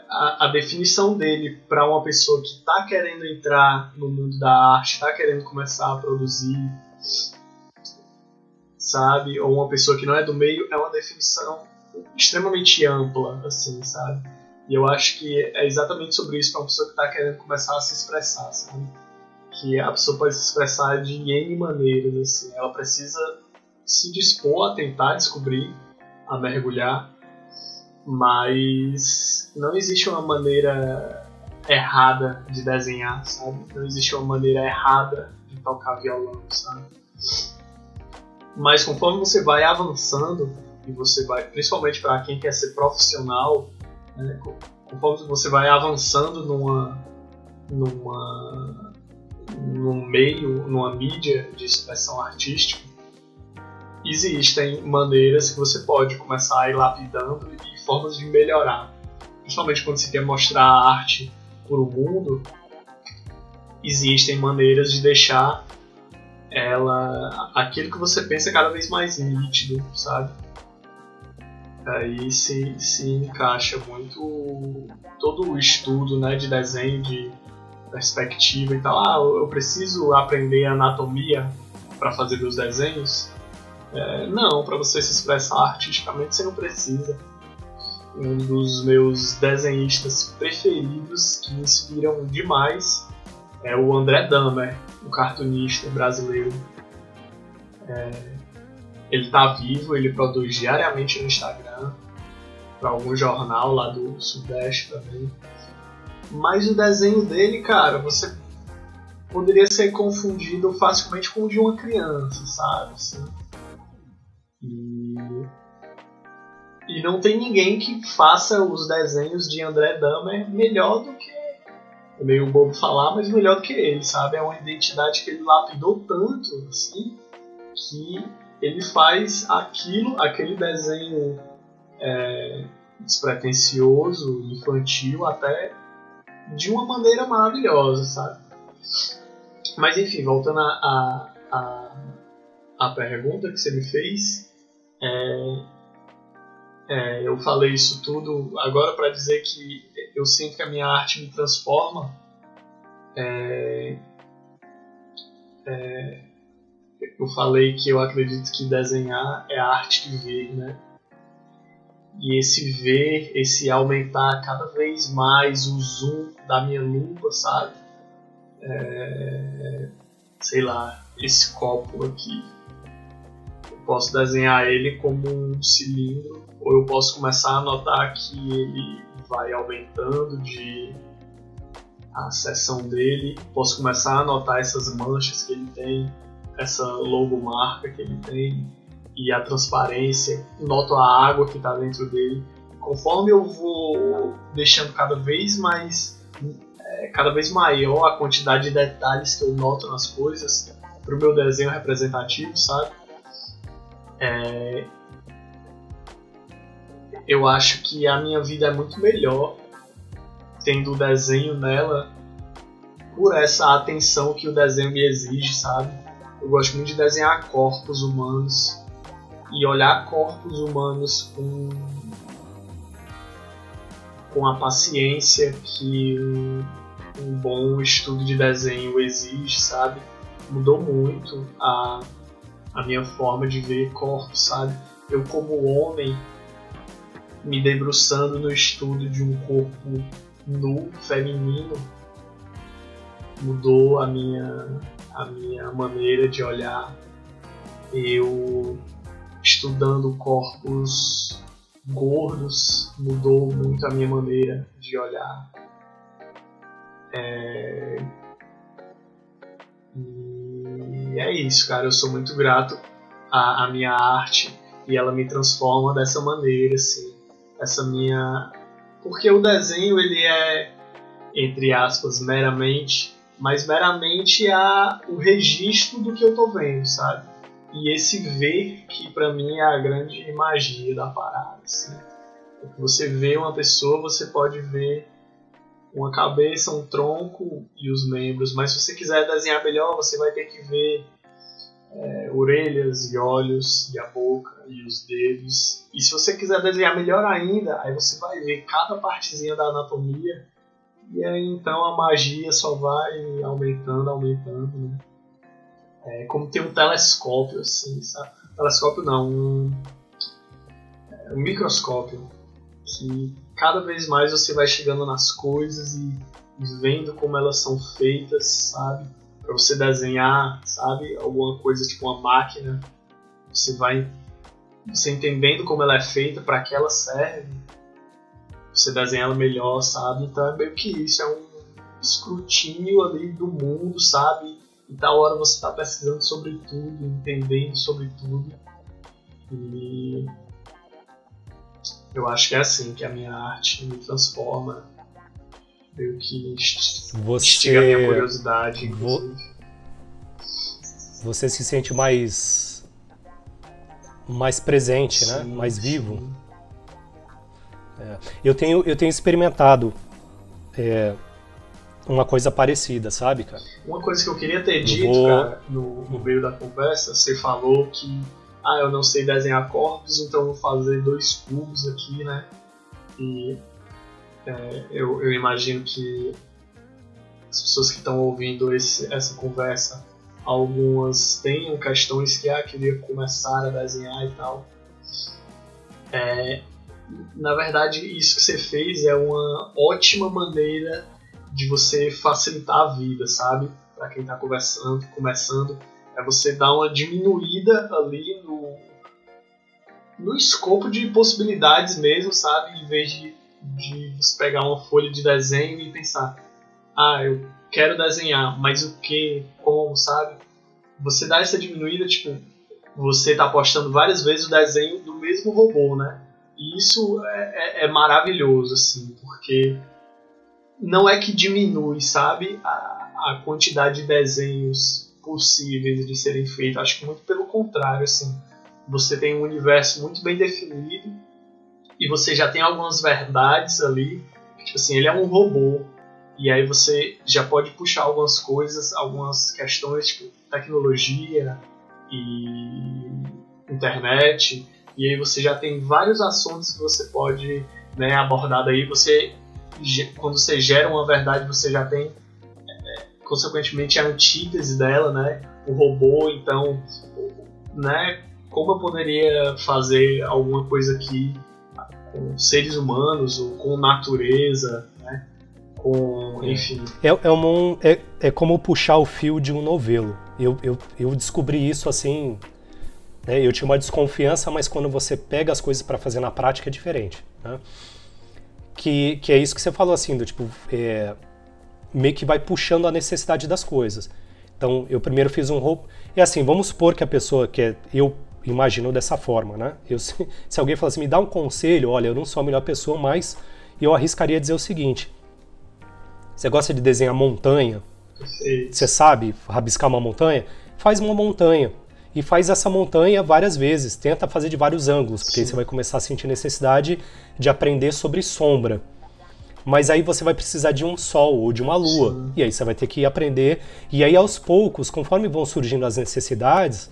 a definição dele para uma pessoa que está querendo entrar no mundo da arte, está querendo começar a produzir, sabe? Ou uma pessoa que não é do meio, é uma definição extremamente ampla, assim, sabe? E eu acho que é exatamente sobre isso para uma pessoa que está querendo começar a se expressar, sabe? Que a pessoa pode se expressar de N maneiras, assim. Ela precisa se dispor a tentar descobrir, a mergulhar, mas não existe uma maneira errada de desenhar, sabe? Não existe uma maneira errada de tocar violão, sabe? Mas conforme você vai avançando, e você vai, principalmente para quem quer ser profissional, né, conforme você vai avançando num meio, numa mídia de expressão artística, existem maneiras que você pode começar a ir lapidando e formas de melhorar. Principalmente quando você quer mostrar a arte para o mundo, existem maneiras de deixar aquilo que você pensa cada vez mais nítido, sabe? Aí se encaixa muito todo o estudo, né, de desenho, de perspectiva e tal. Eu preciso aprender anatomia para fazer meus desenhos? Não, para você se expressar artisticamente você não precisa. Um dos meus desenhistas preferidos, que me inspiram demais, é o André Dahmer, um cartunista brasileiro. Ele tá vivo, ele produz diariamente no Instagram, para algum jornal lá do Sudeste também. Mas o desenho dele, cara, você poderia ser confundido facilmente com o de uma criança, sabe? Assim. E não tem ninguém que faça os desenhos de André Dahmer melhor do que... É meio bobo falar, mas melhor do que ele, sabe? É uma identidade que ele lapidou tanto, assim, que ele faz aquele desenho despretensioso, infantil, até de uma maneira maravilhosa, sabe? Mas enfim, voltando à pergunta que você me fez, eu falei isso tudo agora para dizer que eu sinto que a minha arte me transforma. Eu falei que eu acredito que desenhar é a arte de ver, né? E esse ver, esse aumentar cada vez mais o zoom da minha lupa, sabe? Sei lá, esse copo aqui. Eu posso desenhar ele como um cilindro, ou eu posso começar a notar que ele vai aumentando a seção dele. Posso começar a notar essas manchas que ele tem, essa logomarca que ele tem, e a transparência. Noto a água que está dentro dele. Conforme eu vou deixando cada vez maior a quantidade de detalhes que eu noto nas coisas para o meu desenho representativo, sabe? Eu acho que a minha vida é muito melhor tendo o desenho nela por essa atenção que o desenho me exige, sabe? Eu gosto muito de desenhar corpos humanos e olhar corpos humanos com a paciência que um bom estudo de desenho exige, sabe? Mudou muito a minha forma de ver corpos, sabe? Eu, como homem, me debruçando no estudo de um corpo nu, feminino, mudou a minha maneira de olhar. Eu, estudando corpos gordos, mudou muito a minha maneira de olhar. E é isso, cara. Eu sou muito grato à minha arte e ela me transforma dessa maneira, assim. Porque o desenho, ele é, entre aspas, meramente o registro do que eu tô vendo, sabe? E esse ver que pra mim é a grande magia da parada, assim. Porque você vê uma pessoa, você pode ver uma cabeça, um tronco e os membros, mas se você quiser desenhar melhor, você vai ter que ver orelhas e olhos e a boca e os dedos. E se você quiser desenhar melhor ainda, aí você vai ver cada partezinha da anatomia, e aí então a magia só vai aumentando, né? Como ter um telescópio, assim, sabe? Telescópio não, um microscópio, que cada vez mais você vai chegando nas coisas e vendo como elas são feitas, sabe? Para você desenhar, sabe? Alguma coisa tipo uma máquina, você entendendo como ela é feita, para que ela serve, você desenha ela melhor, sabe? Então é meio que isso, é um escrutínio ali do mundo, sabe? E tal hora você está pesquisando sobre tudo, entendendo sobre tudo. E eu acho que é assim que a minha arte me transforma, meio que instiga a minha curiosidade, inclusive. Você se sente mais presente, sim, né? Mais vivo. Sim. Eu tenho experimentado uma coisa parecida, sabe, cara? Uma coisa que eu queria ter dito, cara, no meio da conversa, você falou que eu não sei desenhar corpos, então vou fazer 2 cubos aqui, né? E eu imagino que as pessoas que estão ouvindo essa conversa, algumas tenham questões que queria começar a desenhar e tal. Na verdade, isso que você fez é uma ótima maneira de você facilitar a vida, sabe? Para quem está começando, é você dar uma diminuída ali no escopo de possibilidades mesmo, sabe? Em vez de você pegar uma folha de desenho e pensar, eu quero desenhar, mas o que, como, sabe? Você dá essa diminuída, tipo, você está postando várias vezes o desenho do mesmo robô, né? E isso é maravilhoso, assim, porque não é que diminui, sabe, a quantidade de desenhos possíveis de serem feitos. Acho que muito pelo contrário, assim. Você tem um universo muito bem definido e você já tem algumas verdades ali. Tipo assim, ele é um robô. E aí você já pode puxar algumas coisas, algumas questões, tipo tecnologia e internet. E aí você já tem vários assuntos que você pode, né, abordar daí. Quando você gera uma verdade, você já tem, consequentemente, a antítese dela, né? O robô, então, né? Como eu poderia fazer alguma coisa aqui com seres humanos, ou com natureza, né? Enfim. É como puxar o fio de um novelo. Eu descobri isso assim, né? Eu tinha uma desconfiança, mas quando você pega as coisas para fazer na prática é diferente, né? Que é isso que você falou, assim, do tipo, meio que vai puxando a necessidade das coisas. Então, eu primeiro fiz um robô. E assim, vamos supor que a pessoa eu imagino dessa forma, né? Se alguém falasse, me dá um conselho, olha, eu não sou a melhor pessoa, mas eu arriscaria dizer o seguinte: você gosta de desenhar montanha? Você sabe rabiscar uma montanha? Faz uma montanha. E faz essa montanha várias vezes. Tenta fazer de vários ângulos, porque aí você vai começar a sentir necessidade de aprender sobre sombra. Mas aí você vai precisar de um sol ou de uma lua. Sim. E aí você vai ter que aprender. E aí aos poucos, conforme vão surgindo as necessidades,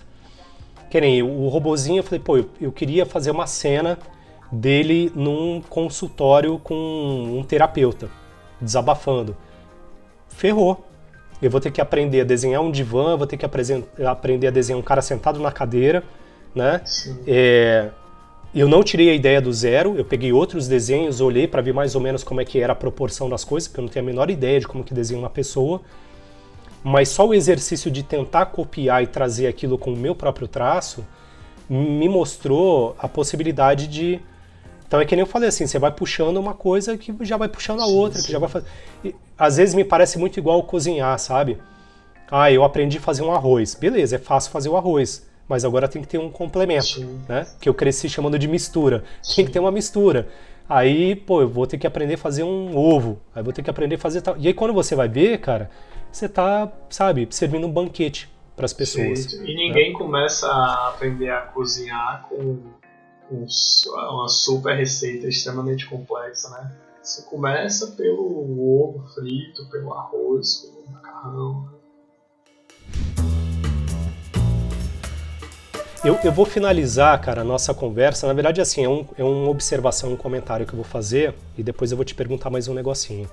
que nem o robozinho, eu falei, eu queria fazer uma cena dele num consultório com um terapeuta, desabafando. Ferrou. Eu vou ter que aprender a desenhar um divã, vou ter que aprender a desenhar um cara sentado na cadeira, né? Eu não tirei a ideia do zero, eu peguei outros desenhos, olhei para ver mais ou menos como é que era a proporção das coisas, porque eu não tenho a menor ideia de como que desenha uma pessoa. Mas só o exercício de tentar copiar e trazer aquilo com o meu próprio traço me mostrou a possibilidade de... Então é que nem eu falei assim, você vai puxando uma coisa que já vai puxando a outra, que já vai fazer... Às vezes me parece muito igual cozinhar, sabe? Eu aprendi a fazer um arroz. Beleza, é fácil fazer o arroz, mas agora tem que ter um complemento, né? Que eu cresci chamando de mistura. Tem que ter uma mistura. Aí, eu vou ter que aprender a fazer um ovo. Aí vou ter que aprender a fazer tal. E aí quando você vai ver, cara, você tá, sabe, servindo um banquete para as pessoas. E ninguém começa a aprender a cozinhar com uma super receita extremamente complexa, né? Você começa pelo ovo frito, pelo arroz, pelo macarrão. Eu vou finalizar, cara, a nossa conversa. Na verdade, assim, é uma observação, um comentário que eu vou fazer e depois eu vou te perguntar mais um negocinho.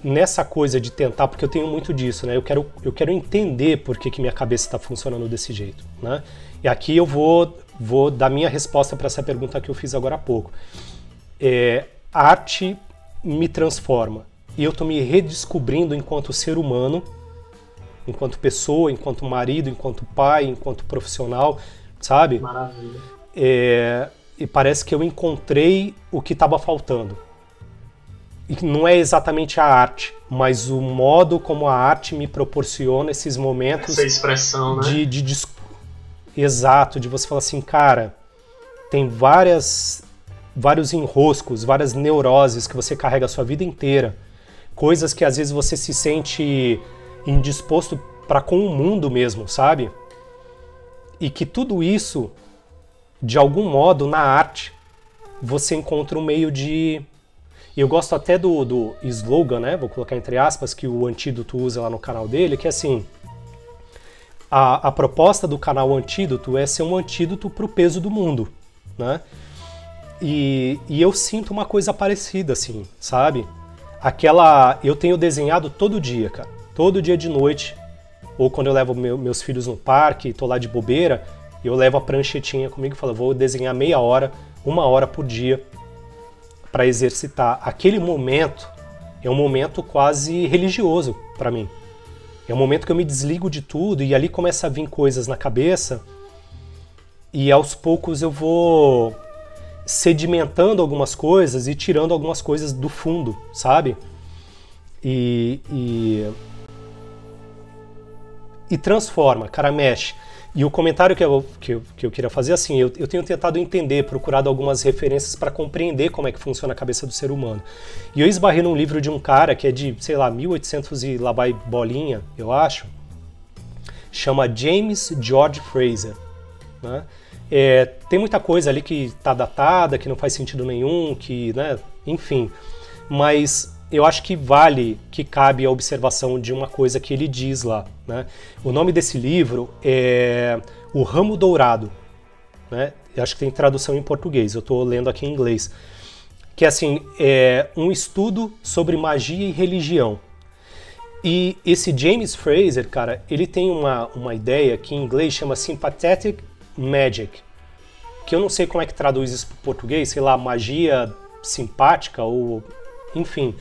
Nessa coisa de tentar, porque eu tenho muito disso, né? Eu quero entender por que minha cabeça está funcionando desse jeito, né? E aqui eu vou dar minha resposta para essa pergunta que eu fiz agora há pouco. A arte me transforma e eu estou me redescobrindo enquanto ser humano, enquanto pessoa, enquanto marido, enquanto pai, enquanto profissional, sabe? Maravilha. E parece que eu encontrei o que estava faltando. E não é exatamente a arte, mas o modo como a arte me proporciona esses momentos... Essa expressão, né? Exato, de você falar assim, cara, tem vários enroscos, várias neuroses que você carrega a sua vida inteira. Coisas que às vezes você se sente indisposto para com o mundo mesmo, sabe? E que tudo isso, de algum modo, na arte, você encontra um meio de... E eu gosto até do slogan, né? Vou colocar entre aspas, que o Antídoto usa lá no canal dele, que é assim... A proposta do canal Antídoto é ser um antídoto para o peso do mundo, né? E eu sinto uma coisa parecida, assim, sabe? Eu tenho desenhado todo dia, cara. Todo dia de noite. Ou quando eu levo meus filhos no parque, tô lá de bobeira, eu levo a pranchetinha comigo e falo, vou desenhar meia hora, 1 hora por dia, para exercitar. Aquele momento é um momento quase religioso para mim. É um momento que eu me desligo de tudo e ali começa a vir coisas na cabeça e aos poucos eu vou sedimentando algumas coisas e tirando algumas coisas do fundo, sabe? E transforma, cara, mexe. E o comentário que eu queria fazer, assim, eu tenho tentado entender, procurado algumas referências para compreender como é que funciona a cabeça do ser humano. E eu esbarrei num livro de um cara que é de, sei lá, 1800 e lá vai bolinha, eu acho, chama James George Frazer, né? Tem muita coisa ali que está datada, que não faz sentido nenhum, que, né, enfim, mas eu acho que cabe a observação de uma coisa que ele diz lá, né? O nome desse livro é O Ramo Dourado, né? Eu acho que tem tradução em português, eu estou lendo aqui em inglês, que assim, é um estudo sobre magia e religião. E esse James Frazer, cara, ele tem uma ideia que em inglês chama Sympathetic Magic, que eu não sei como é que traduz isso para o português, sei lá, magia simpática ou enfim,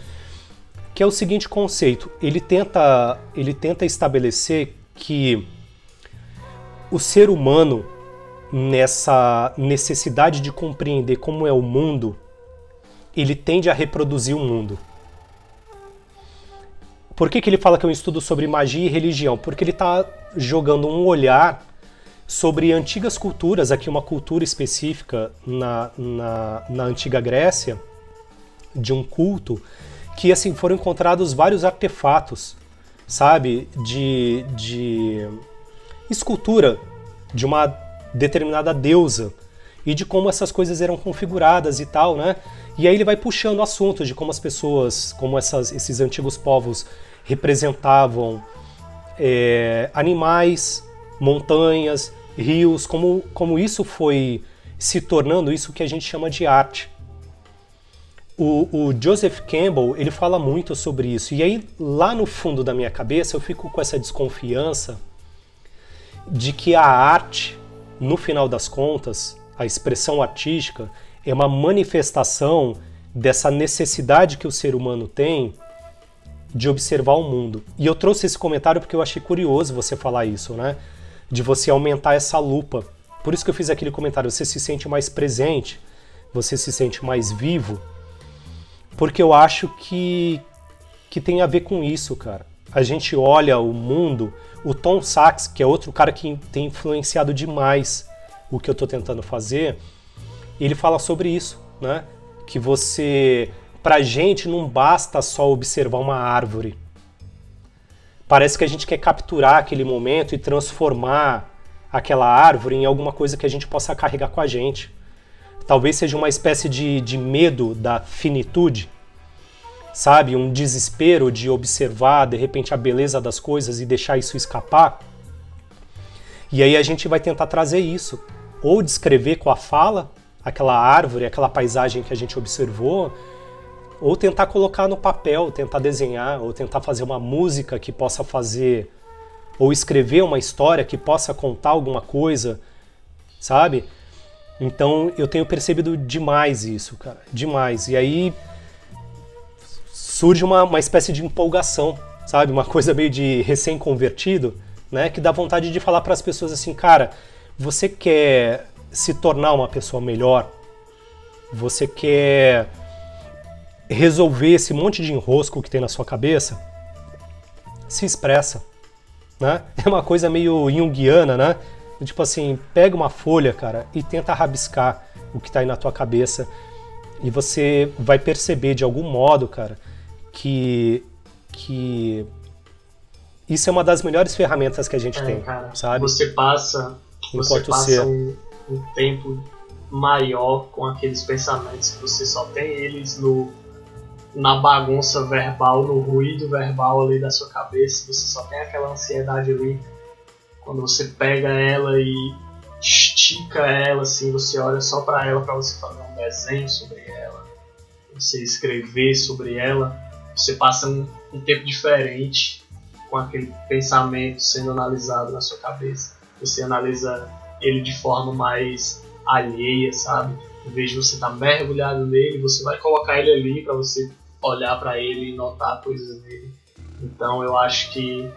que é o seguinte conceito, ele tenta estabelecer que o ser humano, nessa necessidade de compreender como é o mundo, ele tende a reproduzir o mundo. Por que ele fala que é um estudo sobre magia e religião? Porque ele está jogando um olhar sobre antigas culturas, aqui uma cultura específica na antiga Grécia, de um culto, que assim foram encontrados vários artefatos, sabe, de escultura de uma determinada deusa e de como essas coisas eram configuradas e tal, né? E aí ele vai puxando assuntos de como as pessoas, como esses antigos povos representavam animais, montanhas, rios, como isso foi se tornando isso que a gente chama de arte. O Joseph Campbell, ele fala muito sobre isso. E aí, lá no fundo da minha cabeça, eu fico com essa desconfiança de que a arte, no final das contas, a expressão artística, é uma manifestação dessa necessidade que o ser humano tem de observar o mundo. E eu trouxe esse comentário porque eu achei curioso você falar isso, né? De você aumentar essa lupa. Por isso que eu fiz aquele comentário, você se sente mais presente, você se sente mais vivo, porque eu acho que tem a ver com isso, cara. A gente olha o mundo, o Tom Sachs, que é outro cara que tem influenciado demais o que eu tô tentando fazer, ele fala sobre isso, né? Que pra gente não basta só observar uma árvore. Parece que a gente quer capturar aquele momento e transformar aquela árvore em alguma coisa que a gente possa carregar com a gente. Talvez seja uma espécie de medo da finitude, sabe? Um desespero de observar, de repente, a beleza das coisas e deixar isso escapar. E aí a gente vai tentar trazer isso, ou descrever com a fala aquela árvore, aquela paisagem que a gente observou, ou tentar colocar no papel, tentar desenhar, ou tentar fazer uma música que possa fazer, ou escrever uma história que possa contar alguma coisa, sabe? Então eu tenho percebido demais isso, cara, demais. E aí surge uma espécie de empolgação, sabe? Uma coisa meio de recém-convertido, né? Que dá vontade de falar para as pessoas assim, cara, você quer se tornar uma pessoa melhor? Você quer resolver esse monte de enrosco que tem na sua cabeça? Se expressa, né? É uma coisa meio junguiana, né? Tipo assim, pega uma folha, cara, e tenta rabiscar o que tá aí na tua cabeça e você vai perceber de algum modo, cara, que isso é uma das melhores ferramentas que a gente tem, cara, sabe? Você passa um tempo maior com aqueles pensamentos que você só tem eles na bagunça verbal, no ruído verbal ali da sua cabeça, você só tem aquela ansiedade ali. Quando você pega ela e estica ela, assim, você olha só para ela, para você fazer um desenho sobre ela, você escrever sobre ela, você passa um tempo diferente com aquele pensamento sendo analisado na sua cabeça. Você analisa ele de forma mais alheia, sabe? Em vez de você estar mergulhado nele, você vai colocar ele ali para você olhar para ele e notar coisas nele. Então eu acho que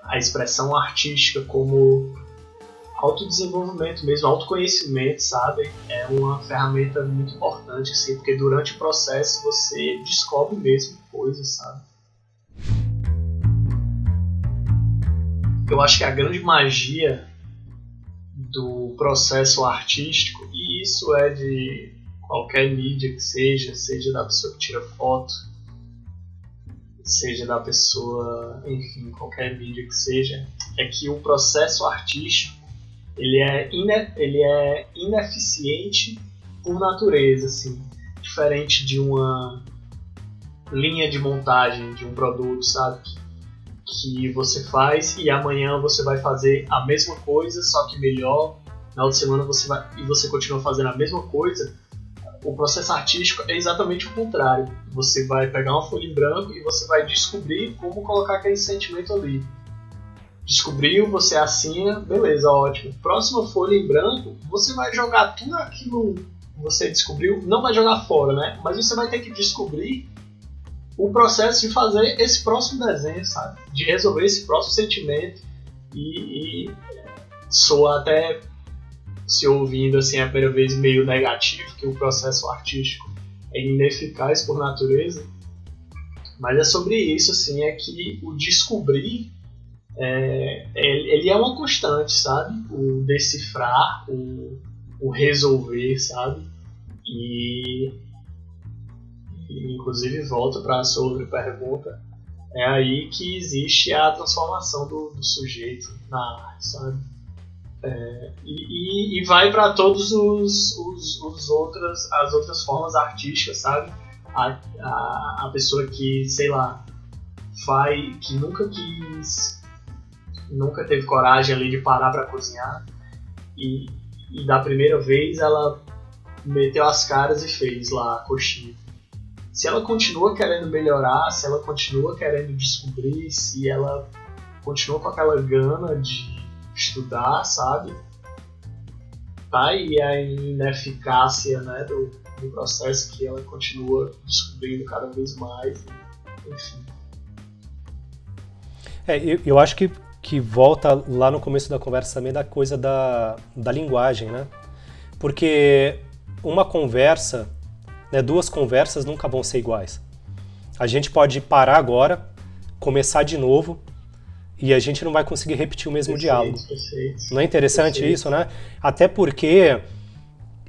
a expressão artística como autodesenvolvimento mesmo, autoconhecimento, sabe? É uma ferramenta muito importante, assim, porque durante o processo você descobre mesmo coisas, sabe? Eu acho que a grande magia do processo artístico, e isso é de qualquer mídia que seja da pessoa que tira foto, seja da pessoa, enfim, qualquer mídia que seja, é que o processo artístico ele é ineficiente por natureza, assim, diferente de uma linha de montagem de um produto, sabe? Que você faz e amanhã você vai fazer a mesma coisa, só que melhor. Na outra semana você continua fazendo a mesma coisa. O processo artístico é exatamente o contrário. Você vai pegar uma folha em branco e você vai descobrir como colocar aquele sentimento ali. Descobriu, você assina, beleza, ótimo. Próxima folha em branco, você vai jogar tudo aquilo que você descobriu, não vai jogar fora, né? Mas você vai ter que descobrir o processo de fazer esse próximo desenho, sabe? De resolver esse próximo sentimento e soa até, se ouvindo assim a primeira vez, meio negativo, que o processo artístico é ineficaz por natureza, mas é sobre isso, assim, é que o descobrir ele é uma constante, sabe? O decifrar, o resolver, sabe? E inclusive volta para a sua outra pergunta, é aí que existe a transformação do sujeito na arte, sabe? E vai para todos as outras formas artísticas, sabe? A pessoa que, sei lá, que nunca teve coragem ali de parar para cozinhar e da primeira vez ela meteu as caras e fez lá a coxinha. Se ela continua querendo melhorar, se ela continua querendo descobrir, se ela continua com aquela gana de estudar, sabe? Tá aí a ineficácia, né, do processo, que ela continua descobrindo cada vez mais, enfim. Eu acho que volta lá no começo da conversa também da coisa da linguagem, né? Porque uma conversa, né, duas conversas nunca vão ser iguais. A gente pode parar agora, começar de novo, e a gente não vai conseguir repetir o mesmo diálogo. Perfeito. Não é interessante isso, né? Até porque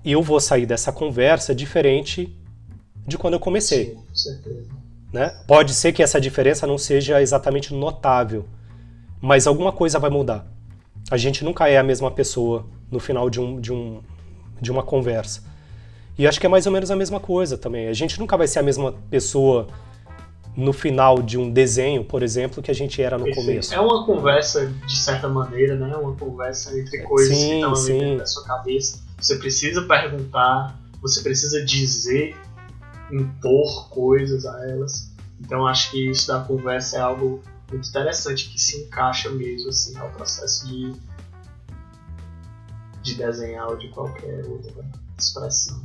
eu vou sair dessa conversa diferente de quando eu comecei. Sim, com certeza. Né? Pode ser que essa diferença não seja exatamente notável, mas alguma coisa vai mudar. A gente nunca é a mesma pessoa no final de uma conversa. E acho que é mais ou menos a mesma coisa também. A gente nunca vai ser a mesma pessoa no final de um desenho, por exemplo, que a gente era no começo. É uma conversa, de certa maneira, né? Uma conversa entre coisas que estão ali dentro da sua cabeça. Você precisa perguntar, você precisa dizer, impor coisas a elas. Então acho que isso da conversa é algo muito interessante, que se encaixa mesmo assim ao processo de desenhar ou de qualquer outra expressão.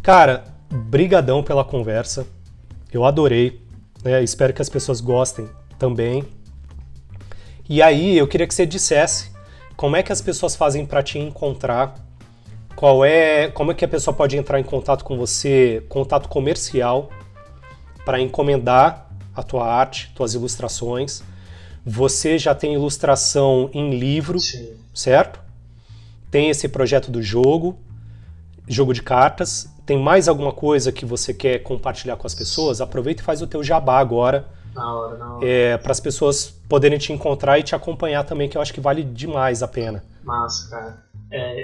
Cara, brigadão pela conversa. Eu adorei, né? Espero que as pessoas gostem também. E aí, eu queria que você dissesse como é que as pessoas fazem para te encontrar, como é que a pessoa pode entrar em contato com você, contato comercial, para encomendar a tua arte, tuas ilustrações. Você já tem ilustração em livro, Sim. Certo? Tem esse projeto do jogo de cartas. Tem mais alguma coisa que você quer compartilhar com as pessoas? Aproveita e faz o teu jabá agora. Na hora. Para as pessoas poderem te encontrar e te acompanhar também, que eu acho que vale demais a pena. Massa, cara.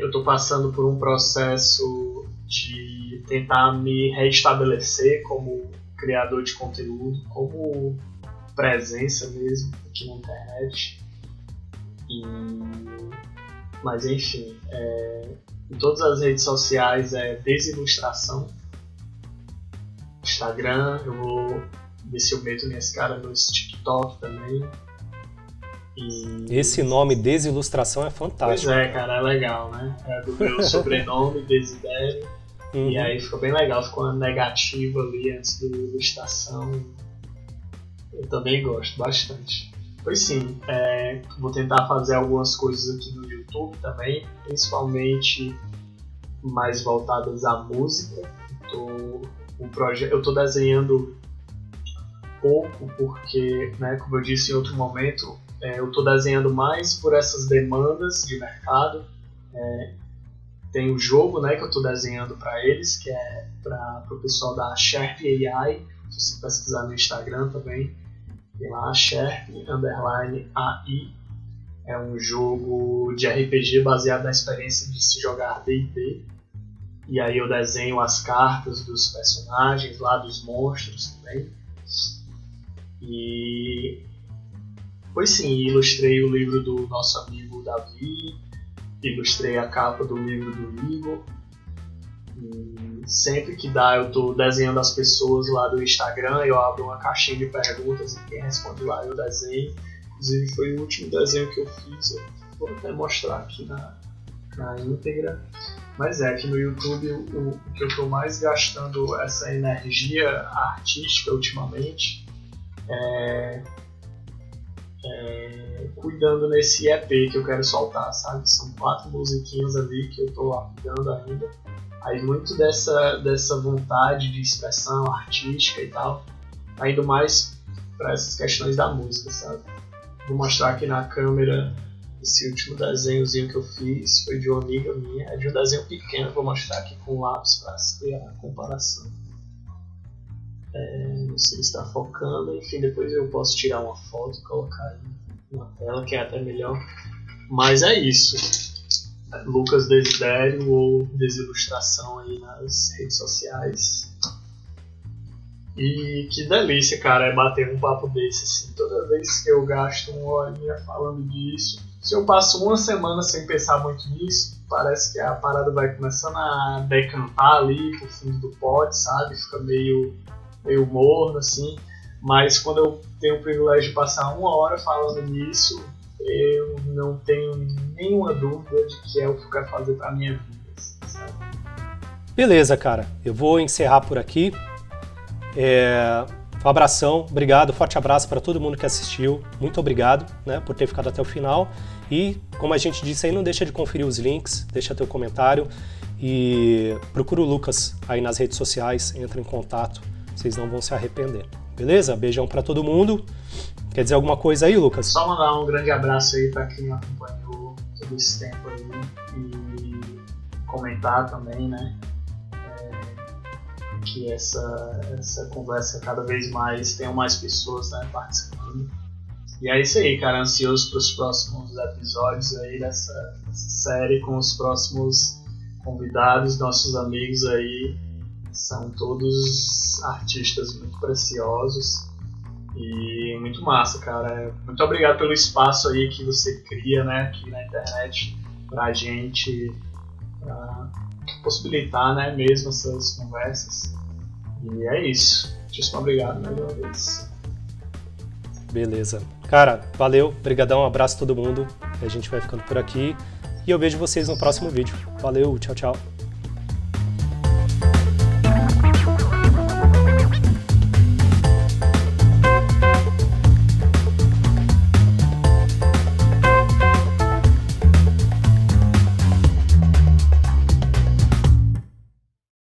Eu tô passando por um processo de tentar me reestabelecer como criador de conteúdo, como presença mesmo aqui na internet. Mas enfim, em todas as redes sociais é Desilustração. Instagram, eu vou ver se eu meto minhas caras no TikTok também. E... Esse nome Desilustração é fantástico. Pois é, cara, é legal, né? É do meu sobrenome, Desidério. E aí ficou bem legal, ficou uma negativa ali antes do Ilustração. Eu também gosto bastante. Pois sim, vou tentar fazer algumas coisas aqui no YouTube também, principalmente mais voltadas à música. Eu tô desenhando pouco porque, né, como eu disse em outro momento, eu tô desenhando mais por essas demandas de mercado. Tem o jogo, né, que eu tô desenhando para eles, que é para o pessoal da Sharp AI. Se você pesquisar no Instagram também, tem lá Sharp_AI. É um jogo de RPG baseado na experiência de se jogar D&D. E aí eu desenho as cartas dos personagens lá, dos monstros também. E... Pois sim, ilustrei o livro do nosso amigo Davi, ilustrei a capa do livro do Igor. E sempre que dá, eu estou desenhando as pessoas lá do Instagram, eu abro uma caixinha de perguntas e quem responde lá eu desenho. Inclusive foi o último desenho que eu fiz, eu vou até mostrar aqui na íntegra. Mas aqui no YouTube o que eu estou mais gastando essa energia artística ultimamente cuidando nesse EP que eu quero soltar, sabe? São 4 musiquinhas ali que eu estou lapidando ainda. Aí muito dessa vontade de expressão artística e tal, tá indo mais para essas questões da música, sabe? Vou mostrar aqui na câmera esse último desenhozinho que eu fiz, foi de uma amiga minha, é de um desenho pequeno, vou mostrar aqui com lápis para ter a comparação. Não sei se está focando, enfim, depois eu posso tirar uma foto e colocar aí na tela, que é até melhor. Mas é isso. Lucas Desidério ou Desilustração aí nas redes sociais. E que delícia, cara, é bater um papo desse, assim. Toda vez que eu gasto uma horinha falando disso, se eu passo uma semana sem pensar muito nisso, parece que a parada vai começando a decantar ali pro fundo do pote, sabe? Fica meio morno, assim. Mas quando eu tenho o privilégio de passar uma hora falando nisso, eu não tenho nenhuma dúvida de que é o que eu quero fazer pra minha vida, sabe? Beleza, cara. Eu vou encerrar por aqui. Um abração, obrigado, forte abraço para todo mundo que assistiu. Muito obrigado, né, por ter ficado até o final. E, como a gente disse aí, não deixa de conferir os links, deixa teu comentário e procura o Lucas aí nas redes sociais, entra em contato, vocês não vão se arrepender. Beleza? Beijão para todo mundo. Quer dizer alguma coisa aí, Lucas? Só mandar um grande abraço aí para quem acompanhou todo esse tempo aí e comentar também, né? Que essa conversa cada vez mais tenham mais pessoas, né, participando. E é isso aí, cara, ansioso para os próximos episódios aí dessa série com os próximos convidados, nossos amigos aí. São todos artistas muito preciosos e muito massa, cara. Muito obrigado pelo espaço aí que você cria, né, aqui na internet pra gente, pra possibilitar, né, mesmo essas conversas. E é isso. Muitíssimo obrigado mais uma vez. Beleza. Cara, valeu, brigadão, um abraço a todo mundo. A gente vai ficando por aqui e eu vejo vocês no próximo vídeo. Valeu, tchau, tchau.